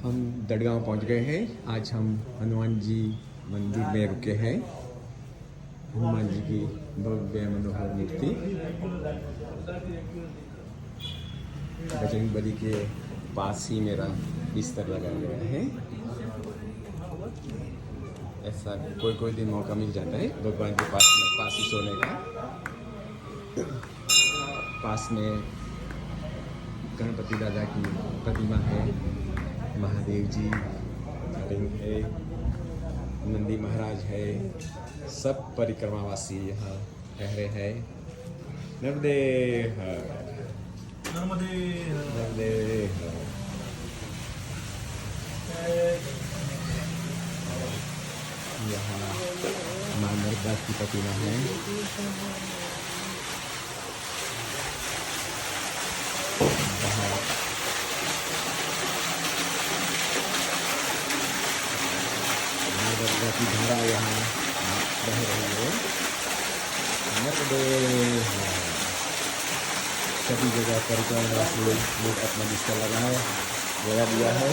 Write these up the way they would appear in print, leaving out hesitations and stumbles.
हम दड़गांव पहुंच गए हैं। आज हम हनुमान जी मंदिर में रुके हैं। हनुमान जी की भव्य मनोहर मूर्ति बजरंगबली के पास ही मेरा बिस्तर लगाया गया है। ऐसा कोई दिन मौका मिल जाता है भगवान के पास ही सोने का। पास में गणपति दादा की प्रतिमा है, महादेव जी है, नंदी महाराज है, सब परिक्रमावासी यहाँ रह रहे हैं। नर्मदे हर, नर्मदे हर। यहाँ माँ नर्मदा की प्रतिमा है। नर्मदा की धारा यहाँ बह रही है। नर्मदे हर। सभी जगह परिक्रमा से लोग अपना बिस्तर लगा दिया है।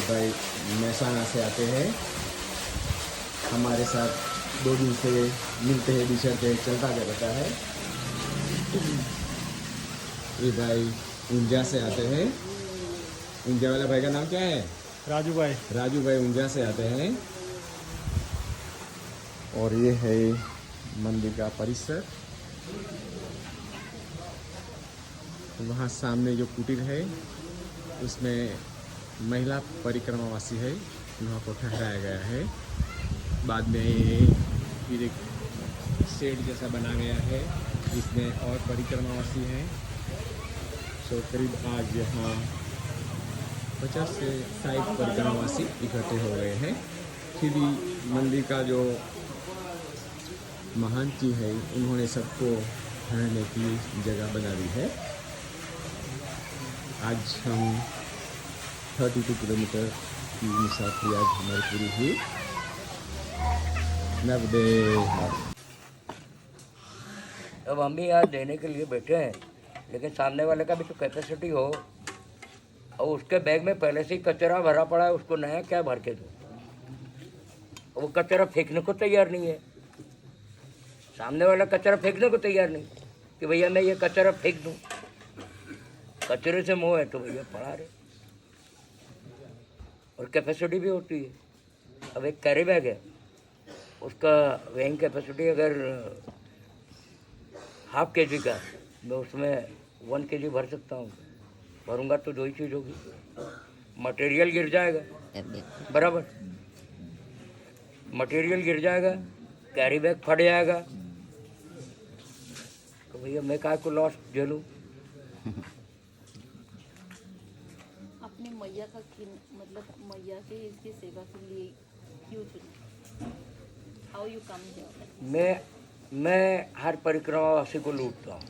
भाई महसाना से आते हैं, हमारे साथ 2 दिन से मिलते हैं, बिछड़ते चलता रहता है। ये भाई ऊंजा से आते हैं। ऊंजा वाला भाई का नाम क्या है? राजू भाई ऊंजा से आते हैं। और ये है मंदिर का परिसर। वहाँ सामने जो कुटीर है उसमें महिला परिक्रमावासी है, वहाँ को ठहराया गया है। बाद में फिर एक शेड जैसा बना गया है, इसमें और परिक्रमावासी हैं। तो करीब आज यहाँ 50 से 60 परिक्रमावासी इकट्ठे हो गए हैं। फिर भी मंदिर का जो महान जी है, उन्होंने सबको ठहरने की जगह बना दी है। आज हम 32 किलोमीटर की मुसाफरी आज हमारी पूरी हुई। नर्मदे हर। अब हम भी यहाँ देने के लिए बैठे हैं, लेकिन सामने वाले का भी तो कैपेसिटी हो, और उसके बैग में पहले से ही कचरा भरा पड़ा है, उसको नया क्या भर के दो? वो कचरा फेंकने को तैयार नहीं है। सामने वाला कचरा फेंकने को तैयार नहीं कि भैया मैं ये कचरा फेंक दूँ। कचरे से मोह है तो भैया पड़ा रहे। और कैपेसिटी भी होती है। अब एक कैरी बैग है, उसका वेइंग कैपेसिटी अगर 1/2 kg का, मैं उसमें 1 kg भर सकता हूँ। भरूंगा तो 2 ही चीज़ होगी, मटेरियल गिर जाएगा, बराबर मटेरियल गिर जाएगा, कैरी बैग फट जाएगा, तो भैया मैं काय को लॉस झेलूँ? अपने मैया का मतलब मैया के इसकी सेवा के लिए क्यों चुना? How you come here? मैं हर परिक्रमावासी को लूटता हूँ।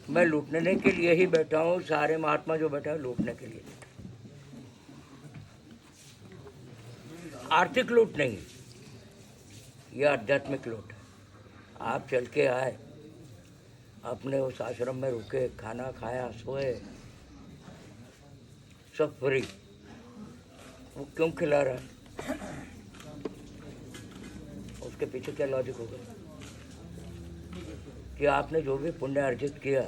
मैं लूटने के लिए ही बैठा हूँ। सारे महात्मा जो बैठा है लूटने के लिए, आर्थिक लूट नहीं, यह आध्यात्मिक लूट है। आप चल के आए, अपने उस आश्रम में रुके, खाना खाया, सोए, सब फ्री, वो क्यों खिला रहा है? उसके पीछे क्या लॉजिक होगा कि आपने जो भी पुण्य अर्जित किया,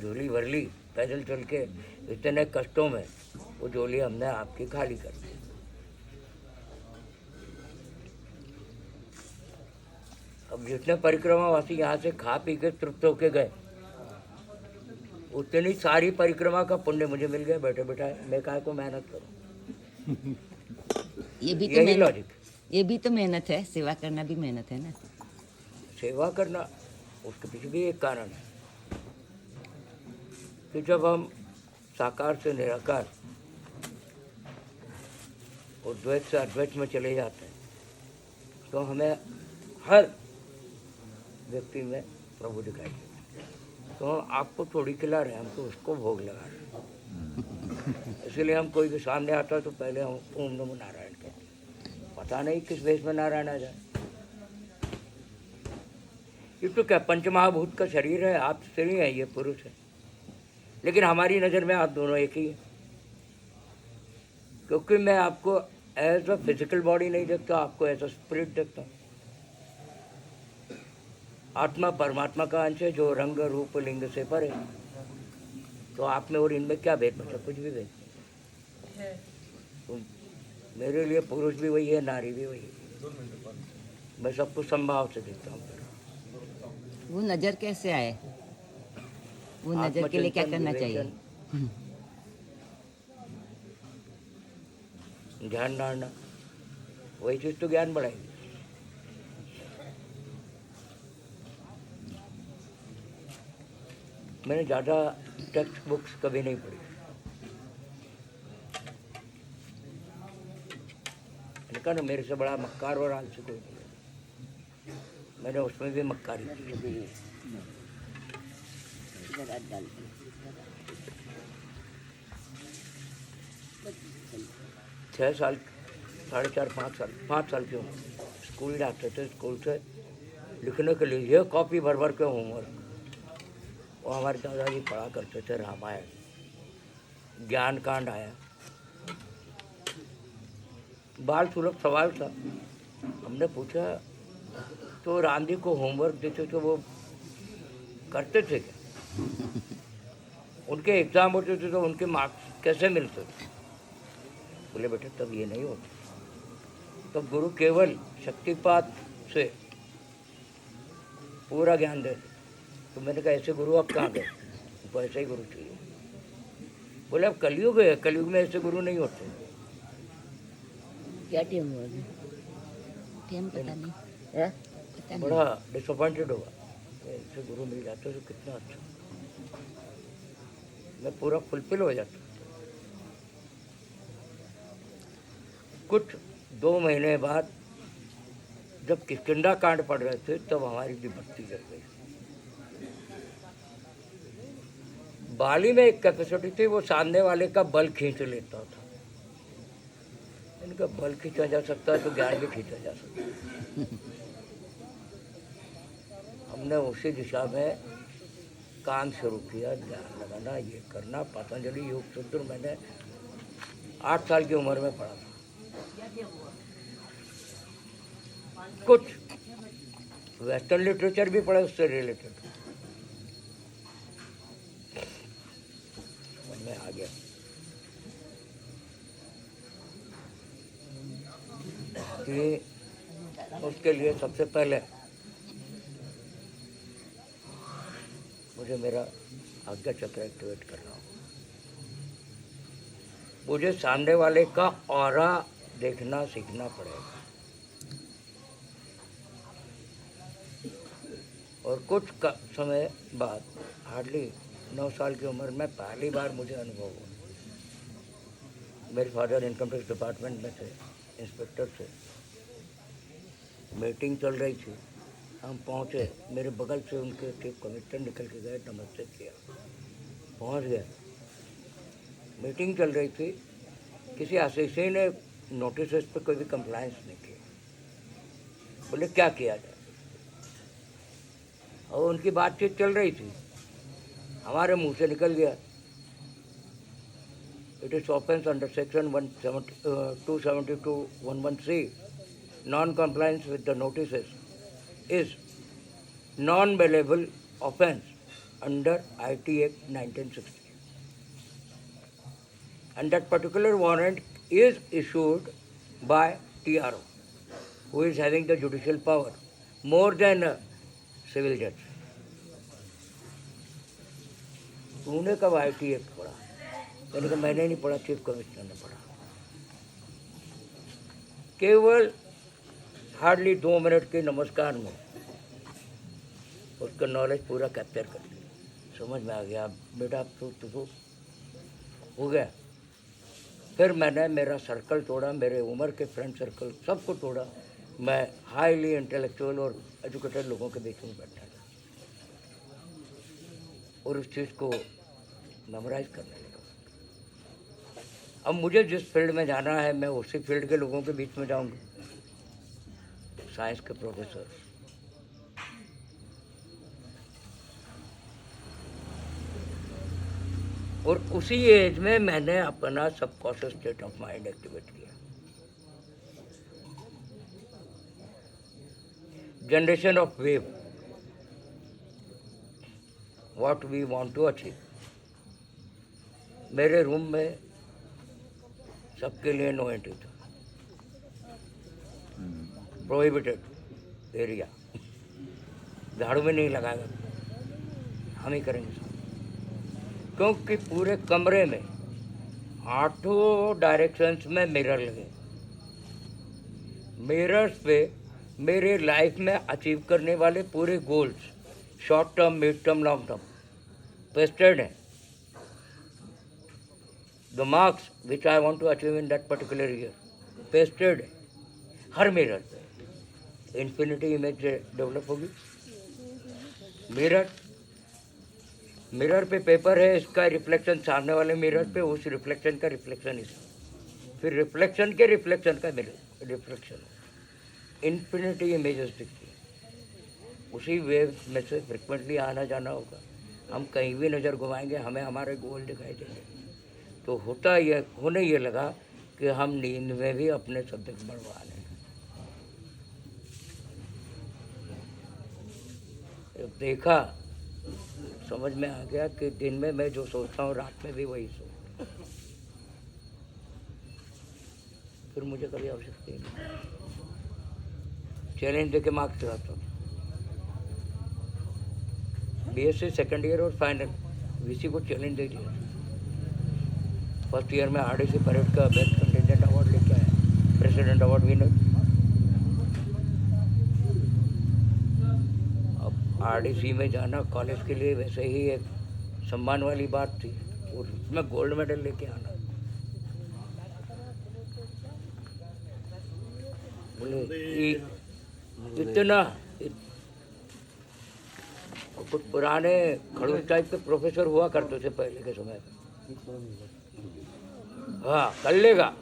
झोली भर ली पैदल चल के इतने कष्टों में, वो झोली हमने आपकी खाली कर दी। अब जितने परिक्रमावासी यहाँ से खा पी के तृप्त होके गए, उतनी सारी परिक्रमा का पुण्य मुझे मिल गया बैठे बैठे। मैं काहे को मेहनत करूं? यही लॉजिक। ये भी तो मेहनत है, सेवा करना भी मेहनत है ना। सेवा करना, उसके पीछे भी एक कारण है कि जब हम साकार से निराकार और द्वैत से अद्वैत में चले जाते हैं, तो हमें हर व्यक्ति में प्रभु दिखाई देते हैं। तो हम आपको थोड़ी खिला रहे हैं, हम तो उसको भोग लगा रहे हैं। इसलिए हम कोई भी सामने आता है तो पहले हम ओम नमो नारायण कहते हैं। पता नहीं किस वेश में नारायण आ जाए। ये तो क्या पंचमहाभूत का शरीर है, आप स्त्री हैं, ये पुरुष है, लेकिन हमारी नज़र में आप दोनों एक ही हैं, क्योंकि मैं आपको एज अ फिजिकल बॉडी नहीं देखता, आपको एज अ स्पिरिट देखता हूँ। आत्मा परमात्मा का अंश है जो रंग रूप लिंग से परे, तो आप में और इनमें क्या भेद बचा? कुछ भी भेद नहीं। तो मेरे लिए पुरुष भी वही है, नारी भी वही है, मैं सबको संभाव से देखता हूँ। वो नजर कैसे आए? वो नजर के लिए क्या करना चाहिए? ध्यान डालना, वही चीज़ तो ज्ञान बढ़ाएगी। मैंने ज़्यादा टेक्स्ट बुक्स कभी नहीं पढ़ी, मैंने कहा ना मेरे से बड़ा मक्कार और आलसी कोई नहीं है, मैंने उसमें भी मक्कारी की। 6 साल, 4.5 5 साल की उम्र, स्कूल जाते थे, स्कूल से लिखने के लिए ये कॉपी भर भर के होमवर्क। वो हमारे दादाजी पढ़ा करते थे रामायण, ज्ञान कांड आया, बाल सुलभ सवाल था। हमने पूछा तो राम जी को होमवर्क देते तो वो करते थे क्या? उनके एग्ज़ाम होते थे तो उनके मार्क्स कैसे मिलते थे? बोले बेटे तब ये नहीं होता, तब गुरु केवल शक्तिपात से पूरा ज्ञान देते। तो मैंने कहा ऐसे गुरु आप कहाँ गए? उनको ऐसा ही गुरु चाहिए। बोले अब कलयुग है, कलयुग में ऐसे गुरु नहीं होते। क्या टीम हुआ? टीम पता नहीं है? पता नहीं। बड़ा डिसअपॉइंटेड होगा, ऐसे गुरु मिल जाते तो कितना अच्छा, मैं पूरा फुलफिल हो जाता। कुछ 2 महीने बाद जब किष्किंधा कांड पढ़ रहे थे तब हमारी भी भक्ति जग गई। बाली में एक कैपेसिटी थी, वो सामने वाले का बल खींच लेता था। इनका बल खींचा जा सकता है तो ज्ञान भी खींचा जा सकता है। हमने उसी दिशा में काम शुरू किया, ध्यान लगाना, ये करना। पतंजलि योग सूत्र मैंने 8 साल की उम्र में पढ़ा था। कुछ वेस्टर्न लिटरेचर भी पढ़ा उससे रिलेटेड, समझ में आ गया कि उसके लिए सबसे पहले मुझे मेरा आज्ञा चक्र एक्टिवेट करना हो, मुझे सामने वाले का ऑरा देखना सीखना पड़ेगा। और कुछ समय बाद, हार्डली 9 साल की उम्र में पहली बार मुझे अनुभव हुआ। मेरे फादर इनकम टैक्स डिपार्टमेंट में थे, इंस्पेक्टर थे, मीटिंग चल रही थी, हम पहुँचे, मेरे बगल से उनके चीफ कमिश्नर निकल के गए, नमस्ते किया, पहुँच गए। मीटिंग चल रही थी, किसी आशीषी ने नोटिस पर कोई भी कंप्लायंस नहीं किया। बोले क्या किया जाए, और उनकी बातचीत चल रही थी, हमारे मुंह से निकल गया, it is offence under section 272(11)(c), non compliance with the notice is non bailable offence under IT Act 1960, and that particular warrant is issued by TRO, who is having the judicial power more than a civil judge. तूने कब IT Act पढ़ा? मैंने कहा मैंने नहीं पढ़ा, chief commissioner ने पढ़ा। केवल हार्डली 2 मिनट के नमस्कार में उसका नॉलेज पूरा कैप्चर कर लिया, समझ में आ गया बेटा तो हो गया। फिर मैंने मेरा सर्कल तोड़ा, मेरे उम्र के फ्रेंड सर्कल सबको तोड़ा, मैं हाईली इंटेलेक्चुअल और एजुकेटेड लोगों के बीच में बैठा था और उस चीज़ को मेमोराइज करने लगा। अब मुझे जिस फील्ड में जाना है मैं उसी फील्ड के लोगों के बीच में जाऊंगा। साइंस के प्रोफेसर, और उसी एज में मैंने अपना subconscious state of mind activate किया। Generation of wave, what we want to achieve. मेरे रूम में सबके लिए नो एंट्री था, प्रोहिबिटेड एरिया, झाड़ू में नहीं लगाएगा, हम ही करेंगे सब। क्योंकि पूरे कमरे में 8 डायरेक्शंस में मिरर लगे। मिरर्स पे मेरे लाइफ में अचीव करने वाले पूरे goals, short term, mid term, long term, pasted हैं। The marks which I want to achieve in that particular year pasted है हर मिरर पे। इन्फिनिटी इमेज डेवलप होगी। मिरर पे पेपर है, इसका रिफ्लेक्शन सामने वाले मिरर पे, उस रिफ्लेक्शन का रिफ्लेक्शन इसका, फिर रिफ्लेक्शन के रिफ्लेक्शन का मिरर रिफ्लेक्शन, इन्फिनिटी इमेजेस दिखती है। उसी वेव में से फ्रिक्वेंटली आना जाना होगा। हम कहीं भी नज़र घुमाएंगे हमें हमारे गोल दिखाई देंगे। तो होने ये लगा कि हम नींद में भी अपने सब्जेक्ट बढ़वा लें। देखा, समझ में आ गया कि दिन में मैं जो सोचता हूँ रात में भी वही सोचता हूँ। फिर मुझे कभी आवश्यकता ही नहीं। चैलेंज देके मार्क्स लगाता हूँ। बीएससी सेकंड ईयर और फाइनल वीसी को चैलेंज दे दिया। फर्स्ट ईयर में आरडीसी परेड का बेस्ट कंटेंजेंट अवार्ड लेके आया, प्रेसिडेंट अवार्ड विनर। अब आरडीसी में जाना कॉलेज के लिए वैसे ही एक सम्मान वाली बात थी, और उसमें गोल्ड मेडल लेके आना। बोले इतना कुछ पुराने खड़ूस टाइप के प्रोफेसर हुआ करते थे पहले के समय में। हाँ, कर लेगा,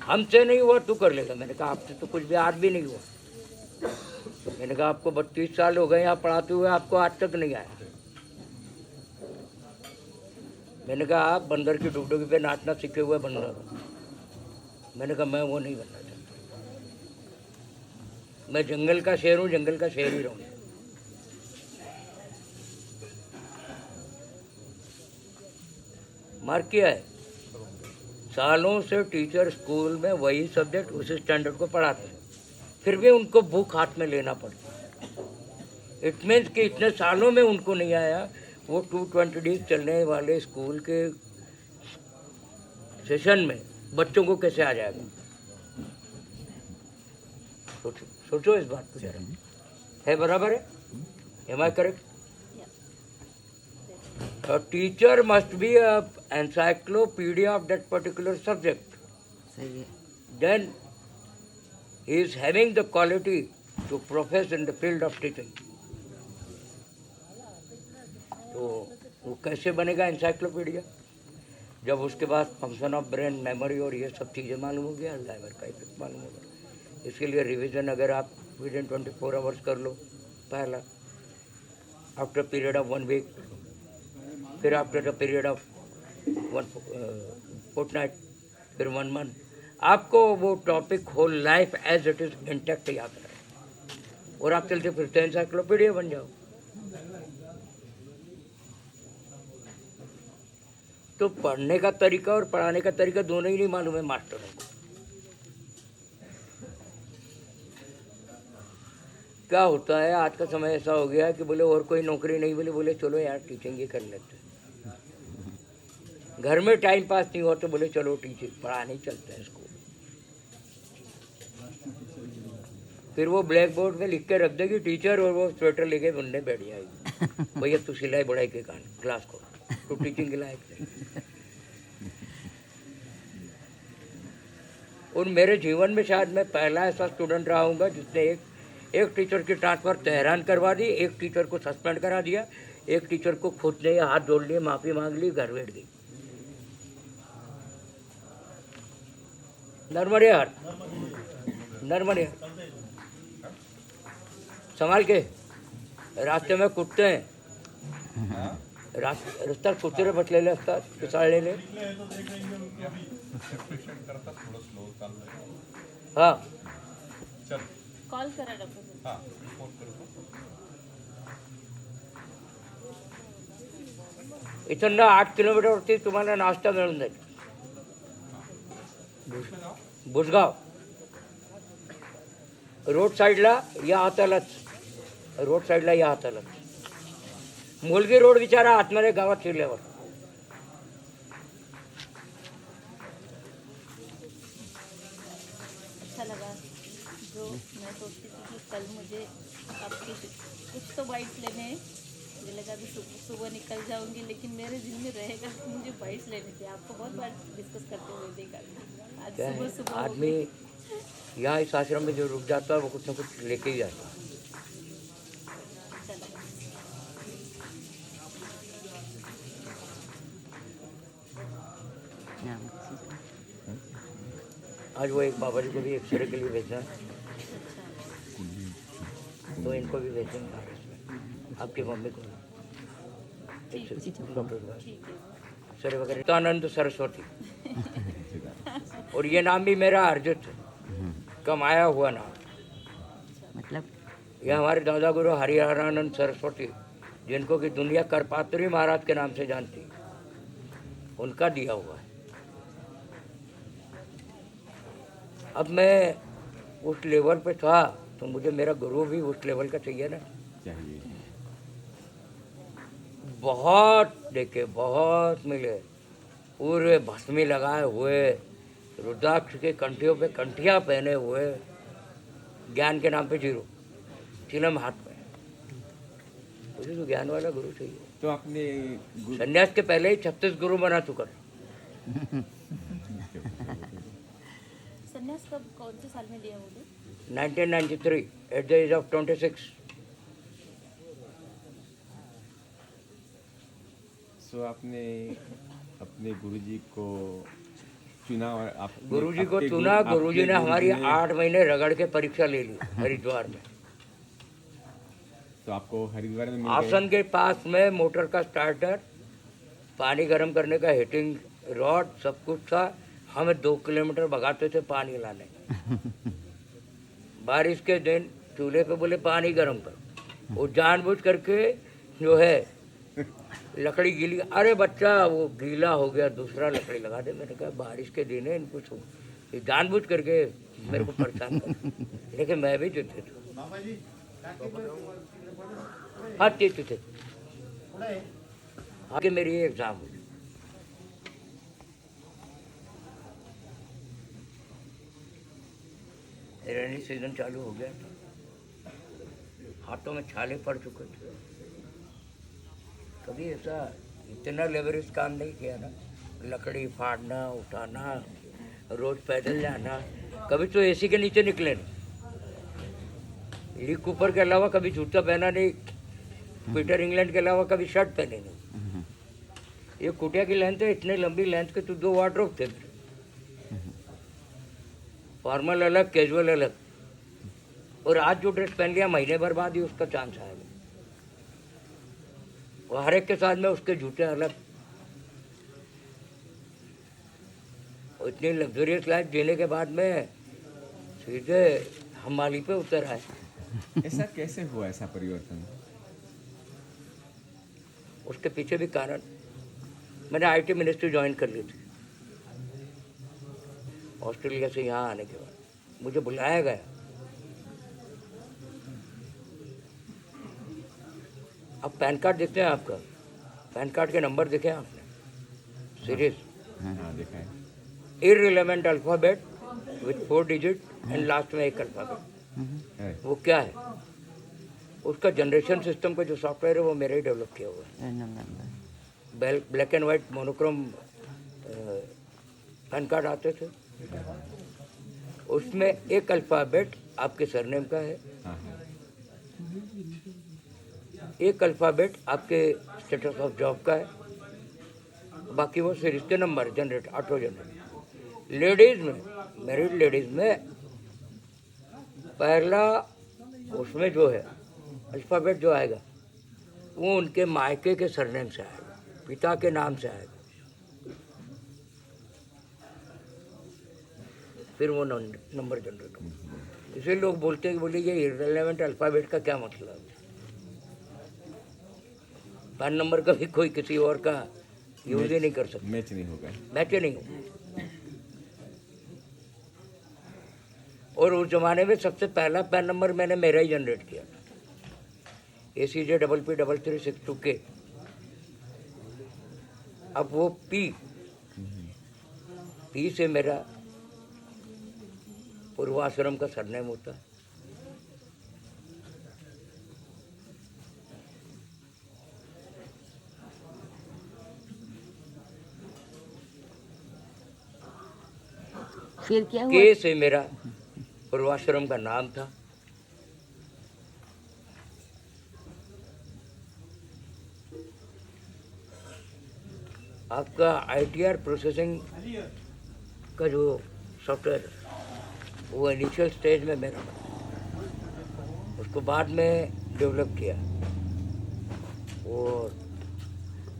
हमसे नहीं हुआ तू कर लेगा। मैंने कहा आपसे तो कुछ भी आज भी नहीं हुआ। मैंने कहा आपको 32 साल हो गए यहाँ पढ़ाते हुए, आपको आज तक नहीं आया। मैंने कहा आप बंदर की डुगडुगी पे नाचना सीखे हुए बंदर हो। मैंने कहा मैं वो नहीं बनना चाहता, मैं जंगल का शेर हूँ, जंगल का शेर ही रहूँगा। मार्क किया है, सालों से टीचर स्कूल में वही सब्जेक्ट उसी स्टैंडर्ड को पढ़ाते हैं, फिर भी उनको बुक हाथ में लेना पड़ता है। इट मीन्स कि इतने सालों में उनको नहीं आया, वो 220 डेज चलने वाले स्कूल के सेशन में बच्चों को कैसे आ जाएगा। सोचो इस बात को जरा। है बराबर है? Am I correct? A teacher must be an encyclopedia of that particular subject. Then he is having the quality to profess in the field of teaching. तो वो कैसे बनेगा encyclopedia? जब उसके बाद फंक्शन ऑफ ब्रेन, मेमोरी और ये सब चीज़ें मालूम हो गया, अल्जाइमर का इफेक्ट मालूम होगा। इसके लिए रिवीजन अगर आप विदिन 24 आवर्स कर लो पहला, आफ्टर पीरियड ऑफ 1 वीक, फिर after the period of 1 fortnight, फिर 1 मंथ, आपको वो topic whole life as it is intact याद रहे और आप चलते फिरते एनसाइक्लोपीडिया बन जाओ। तो पढ़ने का तरीका और पढ़ाने का तरीका दोनों ही नहीं मालूम है मास्टरों को। क्या होता है आज का समय ऐसा हो गया कि बोले और कोई नौकरी नहीं, बोले चलो यार टीचिंग ही कर लेते। घर में टाइम पास नहीं हो तो बोले चलो टीचिंग पढ़ाने चलते हैं स्कूल। फिर वो ब्लैक बोर्ड में लिख के रख देगी टीचर, और वो स्वेटर लेके बुनने बैठ जाएगी। भैया तू सिलाई बढ़ाई के क्लास को, तो टीचिंग के लायक नहीं। और मेरे जीवन में शायद मैं पहला ऐसा स्टूडेंट रहा हूँगा जिसने एक टीचर की ट्रांसफर तेहरान करवा दी, एक टीचर को सस्पेंड करा दिया, एक टीचर को खुद ने हाथ जोड़ लिए, माफ़ी मांग ली, घर बैठ गई। नर्मदे हर संभाल के, रास्ते में कुत्ते हैं, रस्त्यात कुत्रे बसलेले असतात पिसाळलेले. हां कॉल करा डॉक्टर. इथून 8 किलोमीटरवरती तुम्हाला नाश्ता मिळून जाईल. बुसगाव रोड साईडला या हातालाच, रोड साईडला या हातालाच. मुलगी रोड विचारा आतमध्ये गावात शिरल्यावर. अच्छा लगा जो मैं सोचती थी कि कल मुझे आपके कुछ तो बाइट्स लेने हैं. मुझे लगा अभी सुबह निकल जाऊंगी, लेकिन मेरे दिल में रहेगा कि मुझे बाइट्स लेने थे. आपको बहुत बार डिस्कस करते हुए देखा. आज क्या सुबह है, सुबह आदमी यहाँ इस आश्रम में जो रुक जाता है वो कुछ ना कुछ लेके ही आता है. अच्छा लगा. नाम आज वो एक बाबा जी को भी एक्सरे के लिए भेजना है, अच्छा तो इनको भी भेजेंगे. आपकी मम्मी को डॉक्टर ठीक है. एक्सरे वगैरह. आनंद सरस्वती और ये नाम भी मेरा अर्जित कमाया हुआ नाम. मतलब ये हमारे दादा गुरु हरिहरानंद सरस्वती, जिनको कि दुनिया करपात्री महाराज के नाम से जानती, उनका दिया हुआ है. अब मैं उस लेवल पे था तो मुझे मेरा गुरु भी उस लेवल का चाहिए ना. चाहिए. बहुत देखे, बहुत मिले, पूरे भस्मी लगाए हुए, रुद्राक्ष के कंठियों पे कंठियाँ पहने हुए, ज्ञान के नाम पे जीरो, चिलम हाथ में. मुझे तो ज्ञान वाला गुरु चाहिए. तो आपने संन्यास के पहले ही 36 गुरु बना चुका. संन्यास कब कौन से साल में लिया मुझे? 1993 एट द एज ऑफ 26. सो आपने अपने गुरुजी को चुना और आप गुरुजी को चुना. गुरुजी ने हमारी 8 महीने रगड़ के परीक्षा ले ली हरिद्वार में. तो आपको हरिद्वार में मिल गए. आसन के पास में मोटर का स्टार्टर, पानी गर्म करने का हीटिंग रॉड, सब कुछ था. हमें 2 किलोमीटर भगाते थे पानी लाने. बारिश के दिन चूल्हे पे बोले पानी गर्म कर, वो जानबूझ करके जो है लकड़ी गीली. अरे बच्चा वो गीला हो गया, दूसरा लकड़ी लगा दे. मैंने कहा बारिश के दिन है, इनको ये जानबूझ करके मेरे को परेशान कर. लेकिन मैं भी जीते थे. हाँ जीते थे. आगे मेरी ये एग्जाम हुई. रेनी सीजन चालू हो गया था, हाथों में छाले पड़ चुके थे. कभी ऐसा इतना लेवरेज काम नहीं किया ना. लकड़ी फाड़ना, उठाना, रोज पैदल जाना. कभी तो एसी के नीचे निकले नहीं. ली कूपर के अलावा कभी जूता पहना नहीं. पीटर इंग्लैंड के अलावा कभी शर्ट पहने नहीं. ये कुटिया की लेंथ है, इतने लंबी लेंथ के तो 2 वार्डरोब थे. फॉर्मल अलग, कैजुअल अलग. और आज जो ड्रेस पहन लिया, महीने भर बाद ही उसका चांस आएगा. और हर एक के साथ में उसके जूते अलग. और इतनी लग्जरियस लाइफ जीने के बाद में सीधे हमाली पे उतर आए. ऐसा कैसे हुआ, ऐसा परिवर्तन? उसके पीछे भी कारण, मैंने आईटी मिनिस्ट्री ज्वाइन कर ली थी. ऑस्ट्रेलिया से यहाँ आने के बाद मुझे बुलाया गया. अब पैन कार्ड देखते हैं आपका, पैन कार्ड के नंबर देखे आपने? सीरीज हाँ देखा है. Irrelevant alphabet with 4 digit and last में एक अल्फ़ाबेट. है. वो क्या है? उसका जनरेशन सिस्टम का जो सॉफ्टवेयर है वो मेरे ही डेवलप किया हुआ है. Random number. Black and white monochrome pan card आते थे. उसमें एक अल्फ़ाबेट आपके सरनेम का है, हाँ हाँ. एक अल्फ़ाबेट आपके स्टेटस ऑफ जॉब का है, बाकी वो सीरीज के number generate auto generate. Ladies में, मैरिड लेडीज़ में पहला उसमें जो है अल्फ़ाबेट जो आएगा वो उनके मायके के सरनेम से आएगा, पिता के नाम से आएगा, फिर वो नंबर जनरेट होगा। इसलिए लोग बोलते हैं कि बोले ये इररिलेवेंट अल्फ़ाबेट का क्या मतलब है। पैन नंबर कभी कोई किसी और का यूज ही नहीं कर सकता, मैच नहीं होगा। मैच नहीं होगा। और उस जमाने में सबसे पहला पैन नंबर मैंने मेरा ही जनरेट किया था, ACJ-PP-3362K। अब वो पी से मेरा पूर्वाश्रम का सरनेम होता है। फिर क्या हुआ? के से मेरा पूर्वाश्रम का नाम था। आपका ITR प्रोसेसिंग का जो सॉफ्टवेयर वो इनिशियल स्टेज में मेरा बना, उसको बाद में डेवलप किया। वो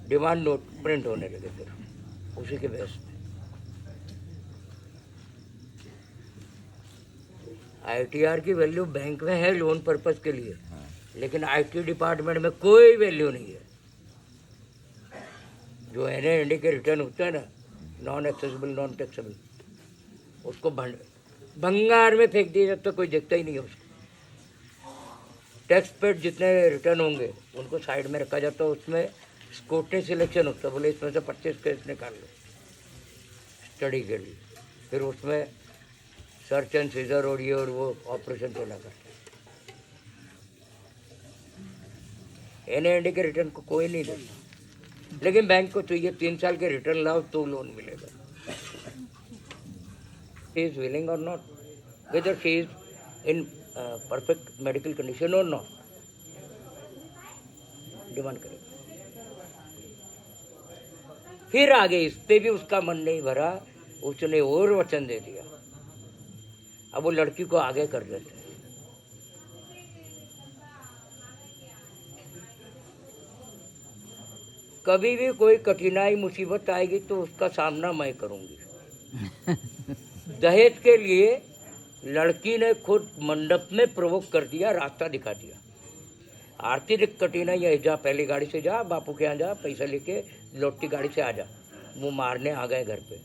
डिमांड नोट प्रिंट होने लगे, फिर उसी के बेस पे ITR की वैल्यू बैंक में है लोन पर्पस के लिए, लेकिन IT डिपार्टमेंट में कोई वैल्यू नहीं है। जो NA-ND के रिटर्न होते हैं ना, नॉन एक्सेसिबल नॉन टैक्सेबल, उसको भंगार में फेंक दिया जाता, कोई देखता ही नहीं है उसको। टैक्स पेड जितने रिटर्न होंगे उनको साइड में रखा जाता है, उसमें स्क्रूटनी सिलेक्शन होता है, बोले इसमें से 25 केस निकाल लो स्टडी के लिए, फिर उसमें सर्च एंड सीजर और ये और वो ऑपरेशन चला करते। NA-ND के रिटर्न को कोई नहीं देता, लेकिन बैंक को चाहिए 3 साल के रिटर्न लाओ तो लोन मिलेगा। She is willing or not, whether she is in perfect medical condition or not, demand करेगा। फिर आगे इस पे भी उसका मन नहीं भरा, उसने और वचन दे दिया। अब वो लड़की को आगे कर देते हैं। कभी भी कोई कठिनाई मुसीबत आएगी तो उसका सामना मैं करूंगी। दहेज के लिए लड़की ने खुद मंडप में प्रोवोक कर दिया, रास्ता दिखा दिया। आर्थिक कठिनाई है, जा पहली गाड़ी से जा, बापू के यहाँ जा, पैसा लेके लौटती गाड़ी से आ जा। वो मारने आ गए घर पे।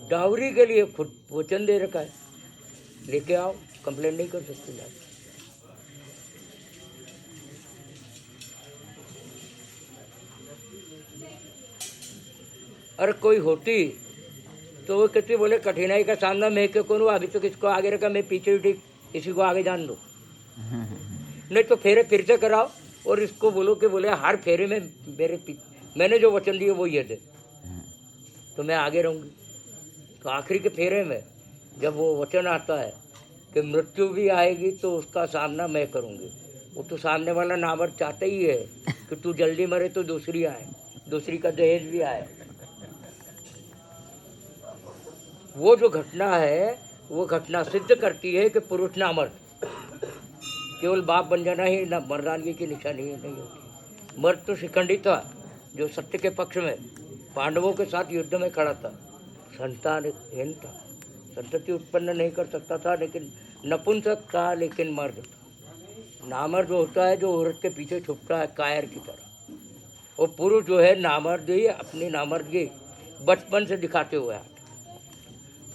डाउरी के लिए खुद वचन दे रखा है, लेके आओ, कंप्लेन नहीं कर सकती आप। अरे कोई होती तो वो कहती, बोले कठिनाई का सामना मैं क्यों करूँ, अभी तो किसको आगे रखा, मैं पीछे उठी, इसी को आगे जान दो। नहीं तो फेरे फिर से कराओ और इसको बोलो कि बोले हर फेरे में मैंने जो वचन दिए वो ये दे, तो मैं आगे रहूँगी। तो आखिरी के फेरे में जब वो वचन आता है कि मृत्यु भी आएगी तो उसका सामना मैं करूँगी, वो तो सामने वाला नामर्द चाहता ही है कि तू जल्दी मरे तो दूसरी आए, दूसरी का दहेज भी आए। वो जो घटना है वो घटना सिद्ध करती है कि पुरुष नामर्द, केवल बाप बन जाना ही ना मर्दानगी की निशानी नहीं होती। मर्द तो शिखंडी था जो सत्य के पक्ष में पांडवों के साथ युद्ध में खड़ा था, संतानहीन था, संतति उत्पन्न नहीं कर सकता था, लेकिन नपुंसक था, लेकिन मर्द था। नामर्द होता है जो औरत के पीछे छुपता है कायर की तरह। और पुरुष जो है नामर्दी, अपनी नामर्दगी बचपन से दिखाते हुए आता।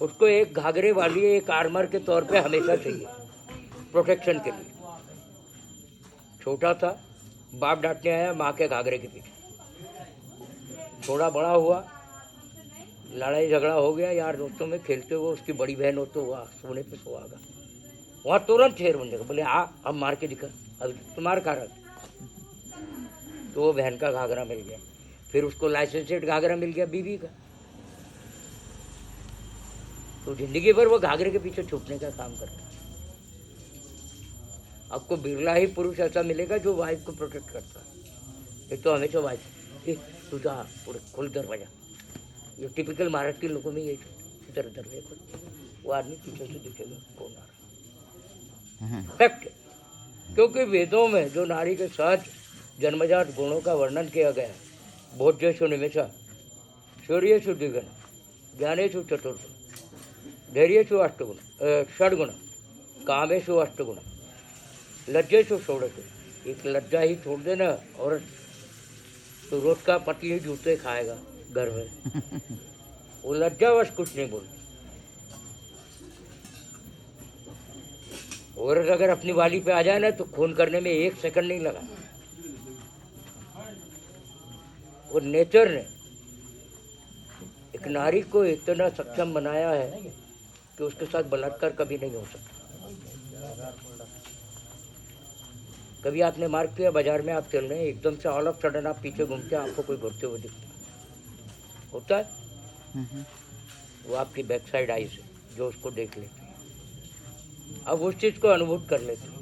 उसको एक घाघरे वाली एक आर्मर के तौर पे हमेशा चाहिए प्रोटेक्शन के लिए। छोटा था, बाप डांटने आया माँ के घाघरे के पीछे। थोड़ा बड़ा हुआ, लड़ाई झगड़ा हो गया यार दोस्तों में खेलते हुए, उसकी बड़ी बहन हो तो वहाँ सोने पे सुहागा, वहाँ तुरंत शेर बन जाएगा, बोले आ अब मार के दिखा, अब तुम्हार खा रहा। तो वो बहन का घाघरा मिल गया, फिर उसको लाइसेंसेड घाघरा मिल गया बीवी का। तो जिंदगी भर वो घाघरे के पीछे छुपने का काम करता है। आपको बिरला ही पुरुष ऐसा मिलेगा जो वाइफ को प्रोटेक्ट करता है। एक तो हमेशा वाइफ तू जा पूरे खोल दरवाजा, ये टिपिकल महाराष्ट्र के लोगों में ये इधर उधर वो आदमी पीछे से दिखेगा कौन आ रहा है। फैक्ट क्योंकि वेदों में जो नारी के सहज जन्मजात गुणों का वर्णन किया गया है, भोज्येषु निमिषा, शौर्येषु द्विगुण, ज्ञानेषु चतुर्थ, धैर्येषु अष्टगुण, षड्गुण, कामेषु अष्टगुण, लज्जेषु षोडश। एक लज्जा ही छोड़ देना औरत तो रोज का पतली जूते खाएगा घर में। वो लज्जावश कुछ नहीं बोलती। औरत अगर अपनी वाली पे आ जाए ना तो खून करने में 1 सेकंड नहीं लगा। वो नेचर ने एक नारी को इतना सक्षम बनाया है कि उसके साथ बलात्कार कभी नहीं हो सकता। कभी आपने मार्क किया, बाजार में आप चल रहे हैं, एकदम से ऑल ऑफ सडन आप पीछे घूमते हैं, आपको कोई घूरते हुए दिखता होता है? वो आपकी बैक साइड आईज है जो उसको देख लेती है। अब उस चीज को अनुभूत कर लेते हैं।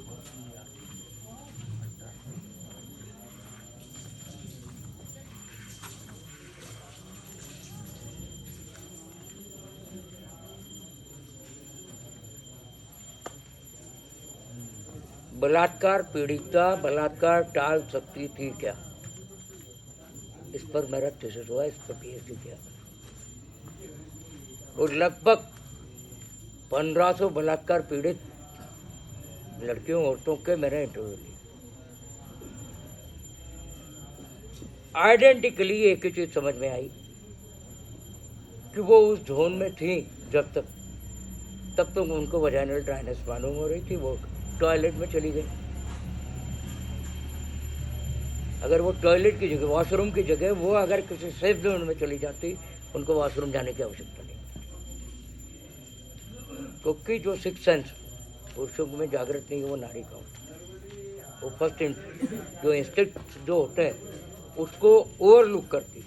बलात्कार पीड़िता बलात्कार टाल सकती थी क्या? इस पर मेरा थीसिस हुआ, इस पर पीएचडी किया। और लगभग 1500 बलात्कार पीड़ित लड़कियों औरतों के मैंने इंटरव्यू लिए। आइडेंटिकली एक ही चीज समझ में आई कि वो उस जोन में थी जब तक, तब तो उनको वजाइनल ड्राइनेस मालूम हो रही थी, वो टॉयलेट में चली गई। अगर वो टॉयलेट की जगह, वॉशरूम की जगह वो अगर किसी सेफ जोन में चली जाती, उनको वॉशरूम जाने की आवश्यकता नहीं। क्योंकि जो सिक्स सेंस पुरुषों में जागृत नहीं है वो नारी का होता है। वो फर्स्ट जो इंस्टिंक्ट जो होते हैं उसको ओवरलुक करती,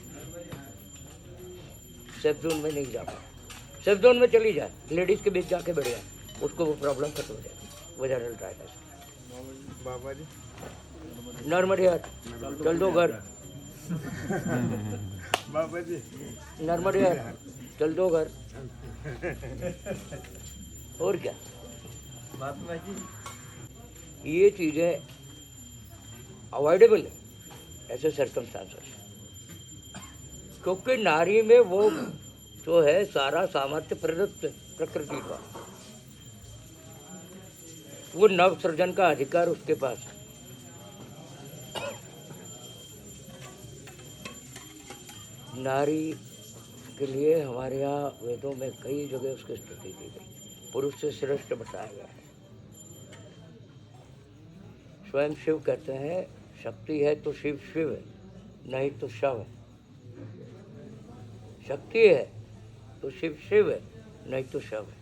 सेफ जोन में नहीं जा पाती। सेफ जोन में चली जाए, लेडीज के बीच जाके बैठ जाए, उसको वो प्रॉब्लम खत्म हो जाएगी। Vaginal dryness. बाबा जी नॉर्मल यार चल दो घर। बाबा जी नॉर्मल यार चल दो घर। और क्या, ये चीजें अवॉइडेबल है ऐसे सर्कमस्टांसेस, क्योंकि नारी में वो जो है सारा सामर्थ्य प्रदत्त है प्रकृति का। वो नव सृजन का अधिकार उसके पास है। नारी के लिए हमारे यहाँ वेदों में कई जगह उसकी स्तुति की गई, पुरुष से श्रेष्ठ बताया गया है। स्वयं शिव कहते हैं, शक्ति है तो शिव शिव है, नहीं तो शव है। शक्ति है तो शिव शिव है, नहीं तो शव है।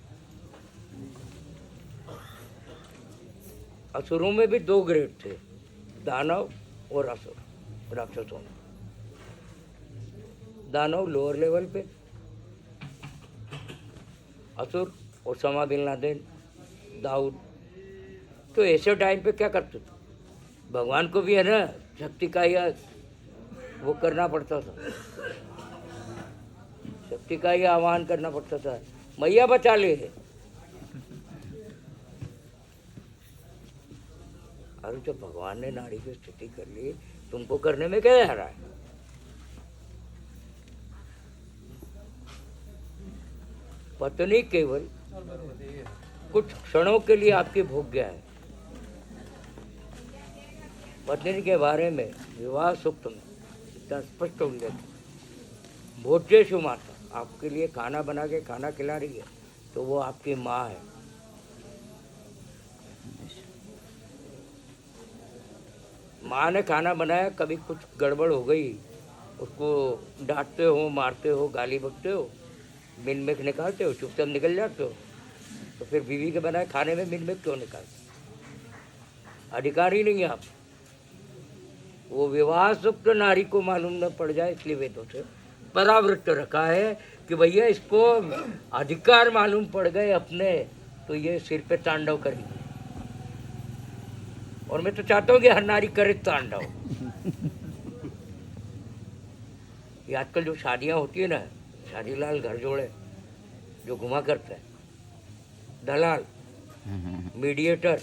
असुरों में भी 2 ग्रेड थे, दानव और असुर, राक्षसों में। दानव लोअर लेवल पे, असुर ओसामा बिन लादेन, दाऊद। तो ऐसे टाइम पे क्या करते थे? भगवान को भी है ना शक्ति का ही वो करना पड़ता था, शक्ति का ही आह्वान करना पड़ता था, मैया बचा ले। अरे जब भगवान ने नारी की स्थिति कर ली, तुमको करने में क्या जा रहा है? पत्नी केवल कुछ क्षणों के लिए आपकी भोग्य है। पत्नी के बारे में विवाह सूक्त में इतना स्पष्ट उल्लेख, भोज्येषु माता, आपके लिए खाना बना के खाना खिला रही है तो वो आपकी माँ है। माँ ने खाना बनाया, कभी कुछ गड़बड़ हो गई, उसको डांटते हो, मारते हो, गाली बकते हो, मिन मिक निकालते हो, चुपचाप निकल जाते हो, तो फिर बीवी के बनाए खाने में मिन मिक क्यों निकालते? अधिकारी नहीं है आप। वो विवाह सुक्त नारी को मालूम न पड़ जाए, इसलिए वेदों से परावृत्त रखा है कि भैया इसको अधिकार मालूम पड़ गए अपने, तो ये सिर पे तांडव करेगी। और मैं तो चाहता हूँ कि हर नारी करे तांडव। ये आजकल जो शादियाँ होती है ना, शादीलाल घर जोड़े जो घुमा करते हैं, दलाल, मीडिएटर,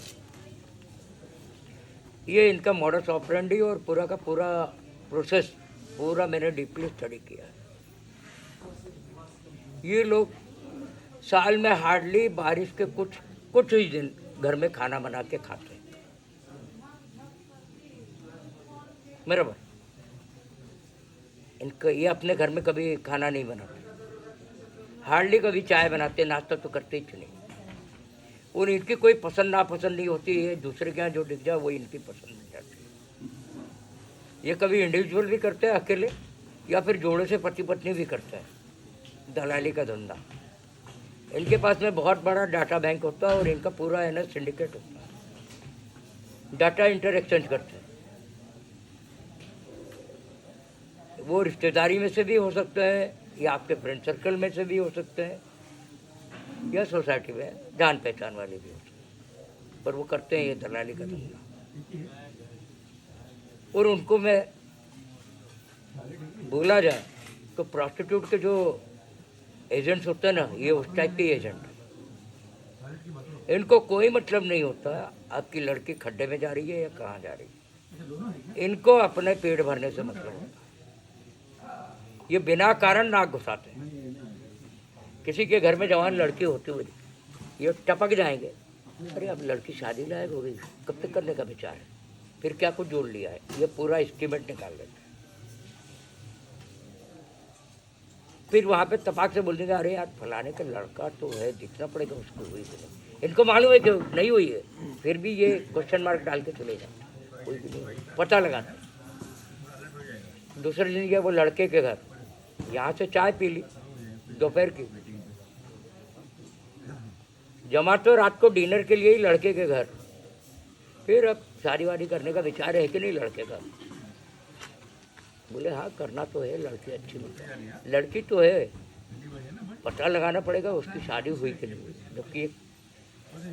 ये इनका मॉडस ऑपरेंडी और पूरा का पूरा प्रोसेस पूरा मैंने डीपली स्टडी किया है। ये लोग साल में हार्डली बारिश के कुछ ही दिन घर में खाना बना के खाते हैं। बराबर, इनका ये अपने घर में कभी खाना नहीं बनाते, हार्डली कभी चाय बनाते, नाश्ता तो करते ही नहीं। और इनकी कोई पसंद नापसंद नहीं होती है, दूसरे के यहाँ जो दिख जाए वो इनकी पसंद मिल जाती है। ये कभी इंडिविजुअल भी करते हैं अकेले, या फिर जोड़े से पति पत्नी भी करते हैं दलाली का धंधा। इनके पास में बहुत बड़ा डाटा बैंक होता है और इनका पूरा है ना सिंडिकेट होता है, डाटा इंटर एक्सचेंज करते हैं। वो रिश्तेदारी में से भी हो सकता है, या आपके फ्रेंड सर्कल में से भी हो सकते हैं, या सोसाइटी में जान पहचान वाले भी होते हैं, पर वो करते हैं ये दलाली का धंधा। और उनको मैं बोला जाए तो प्रोस्टिट्यूट के जो एजेंट्स होते हैं ना, ये उस टाइप के एजेंट हैं। इनको कोई मतलब नहीं होता आपकी लड़की खड्डे में जा रही है या कहाँ जा रही है, इनको अपने पेट भरने से मतलब होता है। ये बिना कारण नाक घुसाते हैं। किसी के घर में जवान लड़की होती हुई ये टपक जाएंगे, अरे अब लड़की शादी लायक हो गई, कब तक करने का विचार है, फिर क्या कुछ जोड़ लिया है, ये पूरा एस्टीमेट निकाल देते हैं। फिर वहाँ पे तपाक से बोल देंगे, अरे यार फलाने का लड़का तो है, दिखना पड़ेगा उसको, हुई कि नहीं। इनको मालूम है कि नहीं हुई है, फिर भी ये क्वेश्चन मार्क डाल के चले जाते, हुई कि नहीं हुई, पता लगाते। दूसरे दिन गया वो लड़के के घर, यहाँ से चाय पी ली दोपहर की, जमा तो रात को डिनर के लिए ही लड़के के घर। फिर अब शादी वादी करने का विचार है कि नहीं लड़के का? बोले हाँ करना तो है, लड़की अच्छी मिल जाए, लड़की तो है, पता लगाना पड़ेगा उसकी शादी हुई कि नहीं हुई। जबकि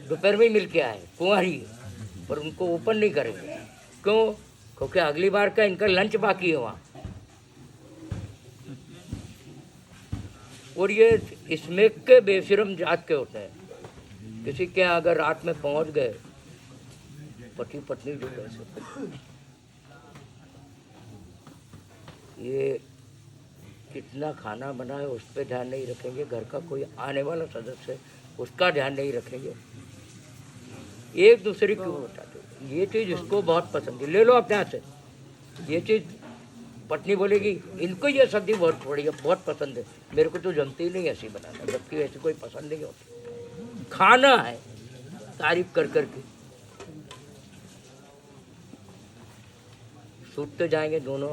दोपहर में ही मिल के आए, कुंवारी है, पर उनको ओपन नहीं करेंगे। क्यों? क्योंकि अगली बार का इनका लंच बाकी है वहाँ। और ये इसमें के बेशरम जात के होते हैं। किसी के यहाँ अगर रात में पहुँच गए पति पत्नी जो कैसे, ये कितना खाना बना है उस पर ध्यान नहीं रखेंगे, घर का कोई आने वाला सदस्य है उसका ध्यान नहीं रखेंगे, एक दूसरे को बताते। ये चीज़ इसको बहुत पसंद है, ले लो अपने हाथ से। ये चीज़ पत्नी बोलेगी इनको ये सब्जी बहुत बढ़िया बहुत पसंद है, मेरे को तो जमती ही नहीं ऐसी बनाना, जबकि ऐसी कोई पसंद नहीं होती। खाना है तारीफ कर कर के, सूटते जाएंगे दोनों,